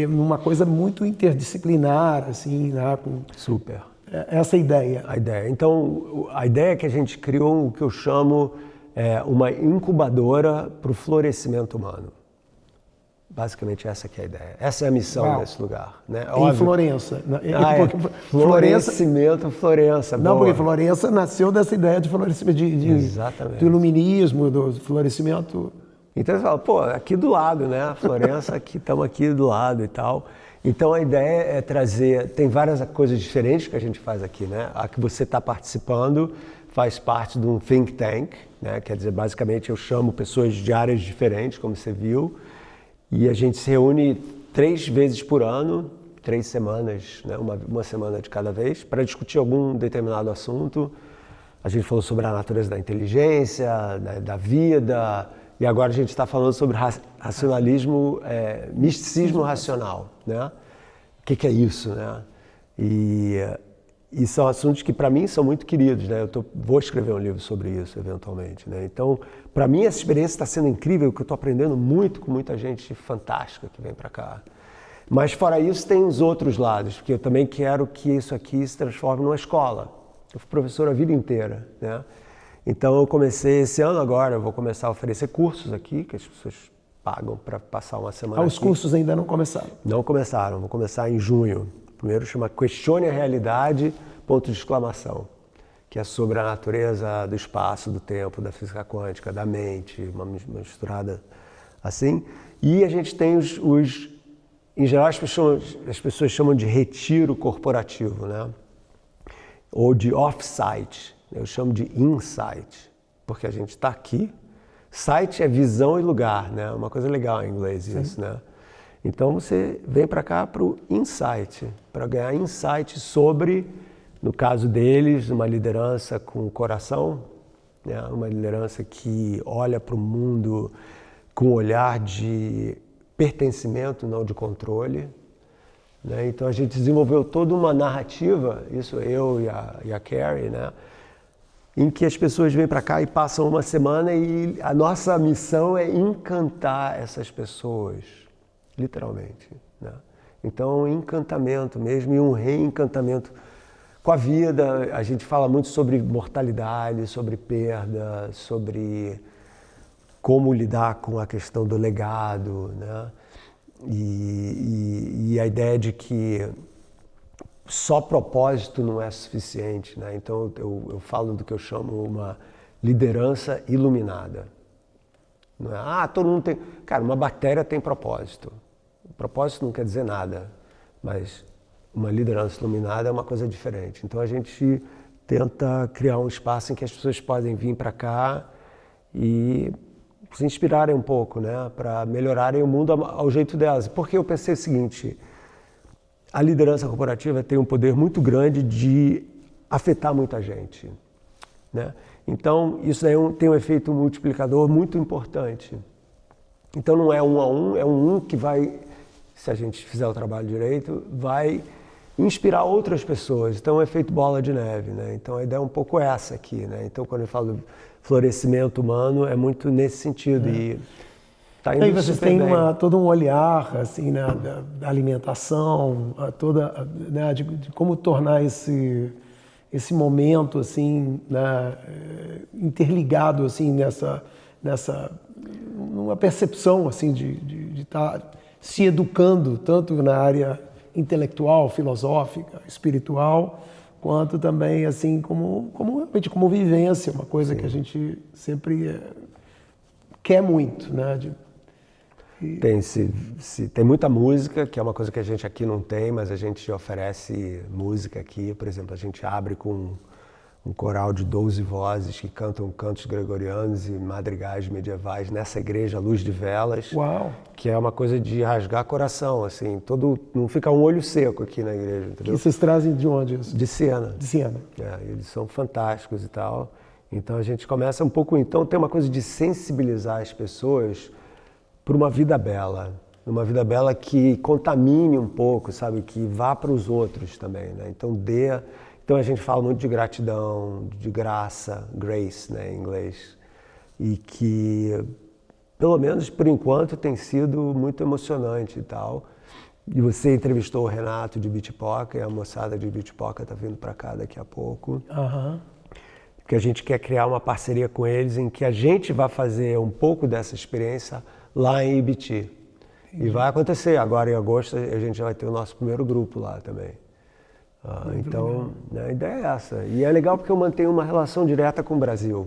numa coisa muito interdisciplinar, assim, né? Super. Essa ideia. A ideia. Então, a ideia é que a gente criou o que eu chamo uma incubadora para o florescimento humano. Basicamente essa que é a ideia. Essa é a missão desse lugar. Né? Em Florença. Florença. Não, porque Florença nasceu dessa ideia de florescimento, do iluminismo, do florescimento. Então você fala, pô, aqui do lado, né? Florença, estamos aqui do lado e tal. Então a ideia é trazer, tem várias coisas diferentes que a gente faz aqui, né? A que você está participando faz parte de um think tank, né? Quer dizer, basicamente eu chamo pessoas de áreas diferentes, como você viu, e a gente se reúne 3 vezes por ano, 3 semanas, né? uma semana de cada vez, para discutir algum determinado assunto. A gente falou sobre a natureza da inteligência, da vida, e agora a gente está falando sobre racionalismo, misticismo racional, né? O que é isso, né? E são assuntos que para mim são muito queridos, né? Vou escrever um livro sobre isso eventualmente, né? Então, para mim essa experiência está sendo incrível, que eu estou aprendendo muito com muita gente fantástica que vem para cá. Mas fora isso tem os outros lados, porque eu também quero que isso aqui se transforme numa escola. Eu fui professor a vida inteira, né? Então eu comecei esse ano agora, eu vou começar a oferecer cursos aqui, que as pessoas pagam para passar uma semana Os cursos ainda não começaram? Não começaram, vou começar em junho. Primeiro chama Questione a Realidade, ponto de exclamação, que é sobre a natureza do espaço, do tempo, da física quântica, da mente, uma misturada assim. E a gente tem em geral as pessoas chamam de retiro corporativo, né? Ou de off-site, eu chamo de in-site, porque a gente está aqui. Site é visão e lugar, né? Uma coisa legal em inglês isso, né? Então você vem para cá para o insight, para ganhar insight sobre, no caso deles, uma liderança com o coração, né? Uma liderança que olha para o mundo com um olhar de pertencimento, não de controle, né? Então a gente desenvolveu toda uma narrativa, isso eu e a Carrie, né? Em que as pessoas vêm para cá e passam uma semana e a nossa missão é encantar essas pessoas, literalmente, né? Então, um encantamento mesmo e um reencantamento com a vida. A gente fala muito sobre mortalidade, sobre perda, sobre como lidar com a questão do legado, né? E a ideia de que só propósito não é suficiente, né? Então eu falo do que eu chamo uma liderança iluminada. Não é, todo mundo tem... Cara, uma bactéria tem propósito. Propósito não quer dizer nada, mas uma liderança iluminada é uma coisa diferente. Então a gente tenta criar um espaço em que as pessoas podem vir para cá e se inspirarem um pouco, né? Para melhorarem o mundo ao jeito delas. Porque eu pensei o seguinte... A liderança corporativa tem um poder muito grande de afetar muita gente, né? Então, isso aí tem um efeito multiplicador muito importante. Então não é um a um, é um que vai, se a gente fizer o trabalho direito, vai inspirar outras pessoas. Então é feito bola de neve, né? Então a ideia é um pouco essa aqui, né? Então quando eu falo florescimento humano, é muito nesse sentido. E tá indo aí vocês super têm bem. todo um olhar assim, né, da alimentação, né, de como tornar esse momento assim, né, interligado assim, numa percepção assim, de estar se educando tanto na área intelectual, filosófica, espiritual, quanto também assim realmente como vivência, uma coisa que a gente sempre quer muito, né? Tem muita música, que é uma coisa que a gente aqui não tem, mas a gente oferece música aqui. Por exemplo, a gente abre com um coral de 12 vozes que cantam cantos gregorianos e madrigais medievais nessa igreja Luz de Velas. Uau! Que é uma coisa de rasgar coração, assim, não fica um olho seco aqui na igreja, entendeu? E vocês trazem de onde isso? De Siena. De Siena. Eles são fantásticos e tal. Então a gente começa um pouco, então tem uma coisa de sensibilizar as pessoas para uma vida bela que contamine um pouco, sabe, que vá para os outros também, né? Então a gente fala muito de gratidão, de graça, grace, né, em inglês, e que pelo menos por enquanto tem sido muito emocionante e tal. E você entrevistou o Renato de Beatpoca, e a moçada de Beatpoca está vindo para cá daqui a pouco. Porque a gente quer criar uma parceria com eles em que a gente vai fazer um pouco dessa experiência lá em Ibiti. E vai acontecer, agora em agosto a gente já vai ter o nosso primeiro grupo lá também. Então, né, a ideia é essa. E é legal porque eu mantenho uma relação direta com o Brasil.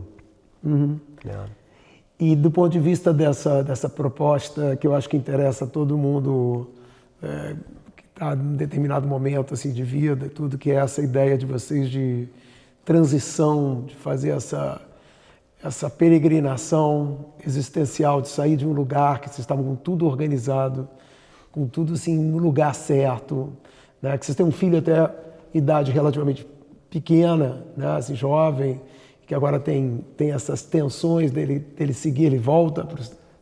E do ponto de vista dessa proposta, que eu acho que interessa a todo mundo que está em determinado momento assim, de vida, tudo, que é essa ideia de vocês de transição, de fazer essa peregrinação existencial, de sair de um lugar que vocês estavam com tudo organizado, com tudo assim, no lugar certo, né? Que vocês têm um filho até idade relativamente pequena, né? Assim, jovem, que agora tem essas tensões dele seguir, ele volta. Né?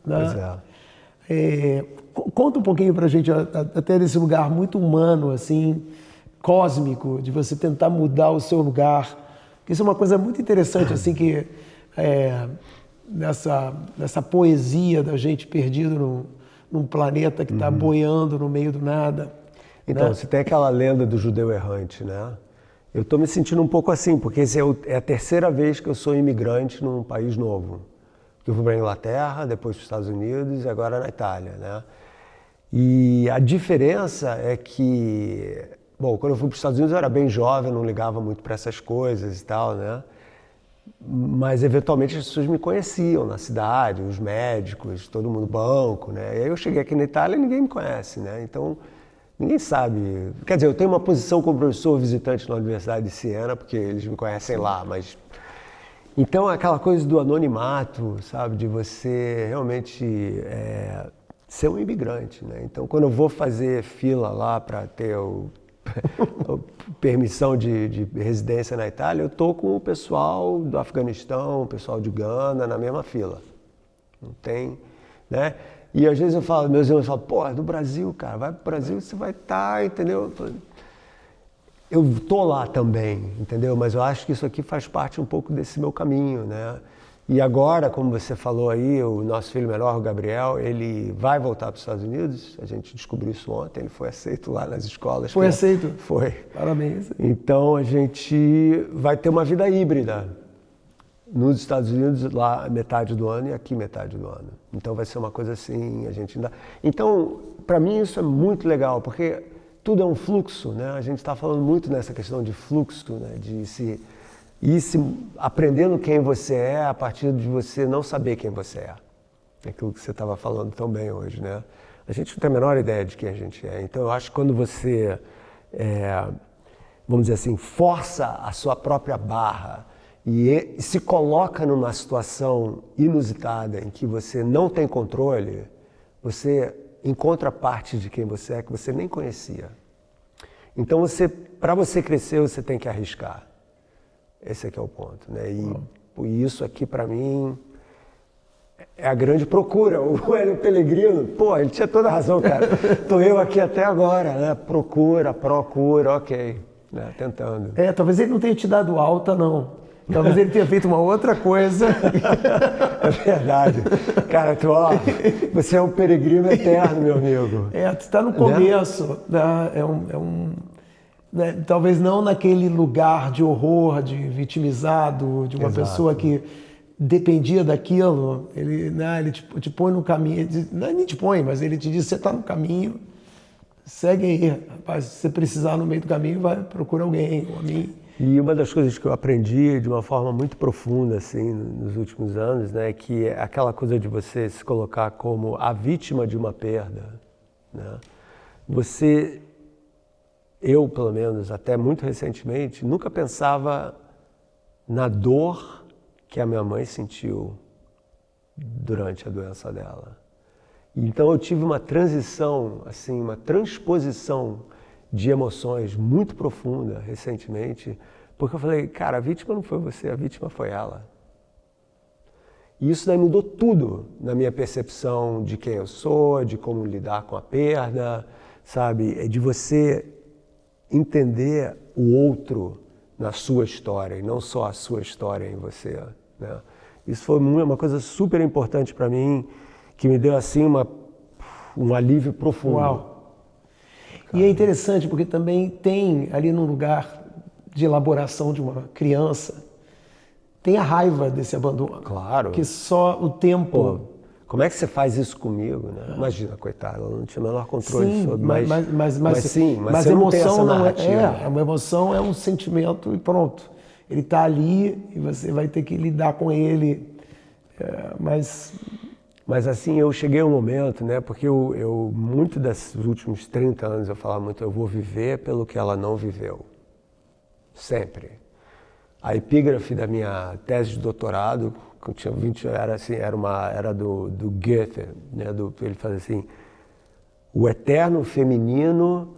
Pois é. Conta um pouquinho pra gente, até desse lugar muito humano, assim, cósmico, de você tentar mudar o seu lugar. Isso é uma coisa muito interessante, assim, que nessa poesia da gente perdido num planeta que está boiando no meio do nada. Então, né? você tem aquela lenda do judeu errante, né? Eu estou me sentindo um pouco assim, porque essa é a terceira vez que eu sou imigrante num país novo. Eu fui para a Inglaterra, depois para os Estados Unidos e agora na Itália, né? E a diferença é que, bom, quando eu fui para os Estados Unidos eu era bem jovem, não ligava muito para essas coisas e tal, né? Mas eventualmente as pessoas me conheciam na cidade, os médicos, todo mundo banco, né? E aí eu cheguei aqui na Itália e ninguém me conhece, né? Então ninguém sabe. Quer dizer, eu tenho uma posição como professor visitante na Universidade de Siena, porque eles me conhecem lá, mas então aquela coisa do anonimato, sabe, de você realmente ser um imigrante, né? Então quando eu vou fazer fila lá para ter a permissão de residência na Itália, eu tô com o pessoal do Afeganistão, o pessoal de Gana na mesma fila. Não tem, né? E às vezes meus irmãos falam, pô, é do Brasil, cara, vai pro Brasil, você vai estar, entendeu? Eu tô lá também, entendeu? Mas eu acho que isso aqui faz parte um pouco desse meu caminho, né? E agora, como você falou aí, o nosso filho menor, o Gabriel, ele vai voltar para os Estados Unidos, a gente descobriu isso ontem, ele foi aceito lá nas escolas. Foi aceito? Foi. Parabéns. Então a gente vai ter uma vida híbrida. Nos Estados Unidos, lá metade do ano e aqui metade do ano. Então vai ser uma coisa assim, a gente ainda... Então, para mim isso é muito legal, porque tudo é um fluxo, né? A gente está falando muito nessa questão de fluxo, né? De ir se aprendendo quem você é a partir de você não saber quem você é. Aquilo que você estava falando tão bem hoje, né? A gente não tem a menor ideia de quem a gente é. Então eu acho que quando você, vamos dizer assim, força a sua própria barra e se coloca numa situação inusitada em que você não tem controle, você encontra parte de quem você é que você nem conhecia. Então para você crescer, você tem que arriscar. Esse aqui é o ponto, né? E isso aqui para mim é a grande procura. O Hélio Pellegrino, pô, ele tinha toda a razão, cara. Tô eu aqui até agora, né? Procura, ok, né? Tentando. Talvez ele não tenha te dado alta, não. Talvez ele tenha feito uma outra coisa. É verdade. Cara, você é um peregrino eterno, meu amigo. Tu está no começo, né? Né? Talvez não naquele lugar de horror, de vitimizado, de uma pessoa que dependia daquilo. Ele te põe no caminho, nem te põe, mas ele te diz, você está no caminho, segue aí, rapaz. Se você precisar no meio do caminho, vai procurar alguém, ou a mim. E uma das coisas que eu aprendi de uma forma muito profunda, assim, nos últimos anos, né, é que aquela coisa de você se colocar como a vítima de uma perda, né? Eu, pelo menos, até muito recentemente, nunca pensava na dor que a minha mãe sentiu durante a doença dela. Então eu tive uma transição, assim, uma transposição de emoções muito profunda recentemente, porque eu falei, cara, a vítima não foi você, a vítima foi ela. E isso daí mudou tudo na minha percepção de quem eu sou, de como lidar com a perda, sabe? De você entender o outro na sua história e não só a sua história em você, né? Isso foi uma coisa super importante para mim, que me deu assim um alívio profundo. Uau! E é interessante porque também tem ali no lugar de elaboração de uma criança, tem a raiva desse abandono. Claro. Que só o tempo... Pô, como é que você faz isso comigo, né? Imagina, coitada, ela não tinha o menor controle sobre, mas a você emoção não tem essa narrativa. uma emoção é um sentimento e pronto. Ele está ali e você vai ter que lidar com ele, Mas assim, eu cheguei a um momento, né, porque eu muito desses últimos 30 anos, eu falava muito, eu vou viver pelo que ela não viveu. Sempre. A epígrafe da minha tese de doutorado, que eu tinha 20, era do Goethe, né, ele fazia assim, o eterno feminino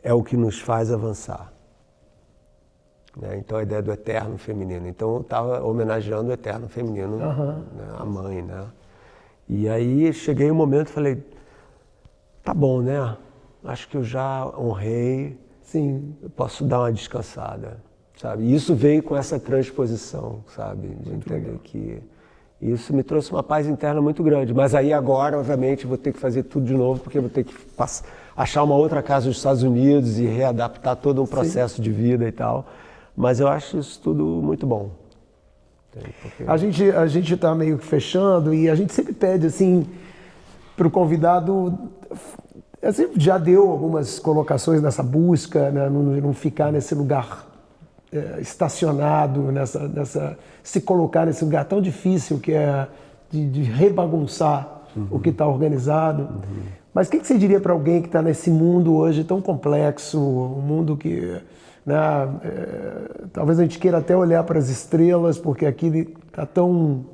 é o que nos faz avançar. Né? Então a ideia do eterno feminino. Então eu estava homenageando o eterno feminino, né, a mãe, né? E aí cheguei um momento e falei, tá bom, né? Acho que eu já honrei, sim, eu posso dar uma descansada, sabe? E isso veio com essa transposição, sabe? De entender que isso me trouxe uma paz interna muito grande. Mas aí agora, obviamente, vou ter que fazer tudo de novo, porque vou ter que achar uma outra casa nos Estados Unidos e readaptar todo um processo de vida e tal. Mas eu acho isso tudo muito bom. Porque... A gente está meio que fechando e a gente sempre pede assim para o convidado, assim, já deu algumas colocações nessa busca, né, não ficar nesse lugar estacionado, se colocar nesse lugar tão difícil que é de rebagunçar o que está organizado. Mas o que você diria para alguém que está nesse mundo hoje tão complexo, um mundo que... talvez a gente queira até olhar para as estrelas, porque aqui está tão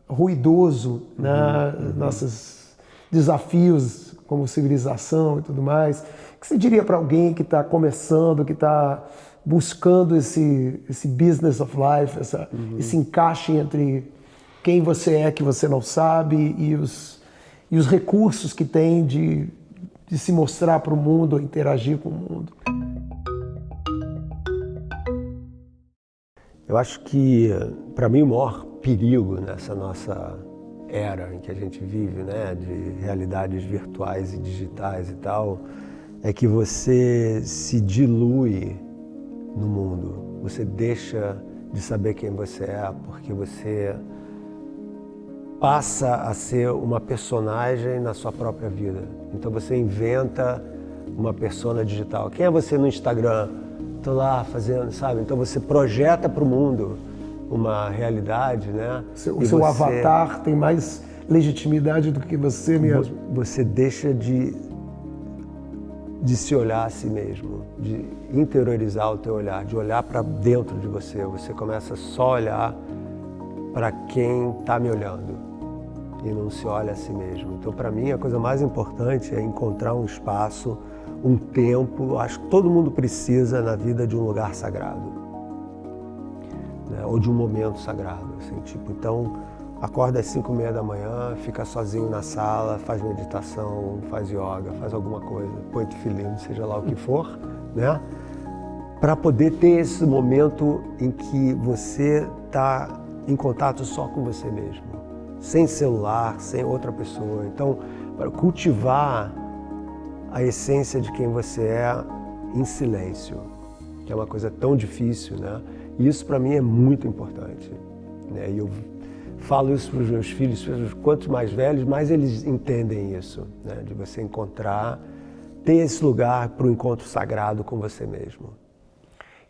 ruidoso, né? Nossos desafios como civilização e tudo mais. O que você diria para alguém que está começando, que está buscando esse business of life, esse encaixe entre quem você é, que você não sabe, e os recursos que tem de se mostrar para o mundo, interagir com o mundo? Eu acho que, para mim, o maior perigo nessa nossa era em que a gente vive, né, de realidades virtuais e digitais e tal, é que você se dilui no mundo. Você deixa de saber quem você é, porque você passa a ser uma personagem na sua própria vida. Então você inventa uma persona digital. Quem é você no Instagram? Estou lá fazendo, sabe? Então você projeta para o mundo uma realidade, né? O seu avatar tem mais legitimidade do que você mesmo. Você deixa de se olhar a si mesmo, de interiorizar o teu olhar, de olhar para dentro de você. Você começa só a olhar para quem está me olhando e não se olha a si mesmo. Então, para mim, a coisa mais importante é encontrar um espaço, um tempo. Acho que todo mundo precisa na vida de um lugar sagrado, né? Ou de um momento sagrado, assim, tipo. Então, acorda às 5h30 da manhã, fica sozinho na sala, faz meditação, faz yoga, faz alguma coisa, põe tefilim, seja lá o que for, né? Para poder ter esse momento em que você está em contato só com você mesmo, sem celular, sem outra pessoa. Então, para cultivar a essência de quem você é em silêncio, que é uma coisa tão difícil, né? E isso para mim é muito importante, né? E eu falo isso para os meus filhos, quanto mais velhos, mais eles entendem isso, né? De você encontrar, ter esse lugar para o encontro sagrado com você mesmo.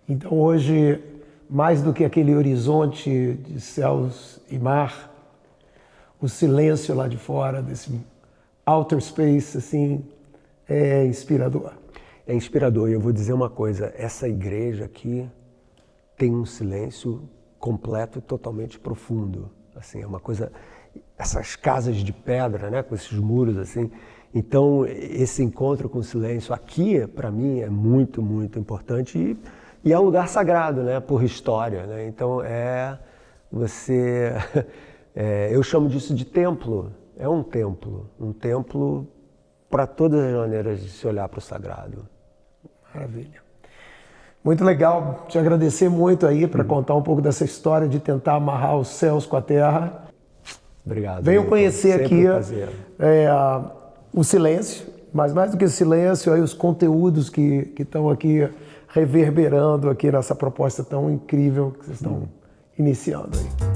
Então hoje, mais do que aquele horizonte de céus e mar, o silêncio lá de fora, desse outer space, assim, é inspirador. É inspirador, e eu vou dizer uma coisa, essa igreja aqui tem um silêncio completo e totalmente profundo. Assim, é uma coisa, essas casas de pedra, né, com esses muros assim. Então, esse encontro com o silêncio aqui, para mim, é muito, muito importante e é um lugar sagrado, né, por história, né? Então, eu chamo disso de templo. É um templo para todas as maneiras de se olhar para o sagrado. Maravilha. Muito legal, te agradecer muito aí para contar um pouco dessa história de tentar amarrar os céus com a terra. Obrigado. Venham conhecer aqui o silêncio, mas mais do que o silêncio, aí os conteúdos que estão aqui reverberando aqui nessa proposta tão incrível que vocês estão iniciando aí.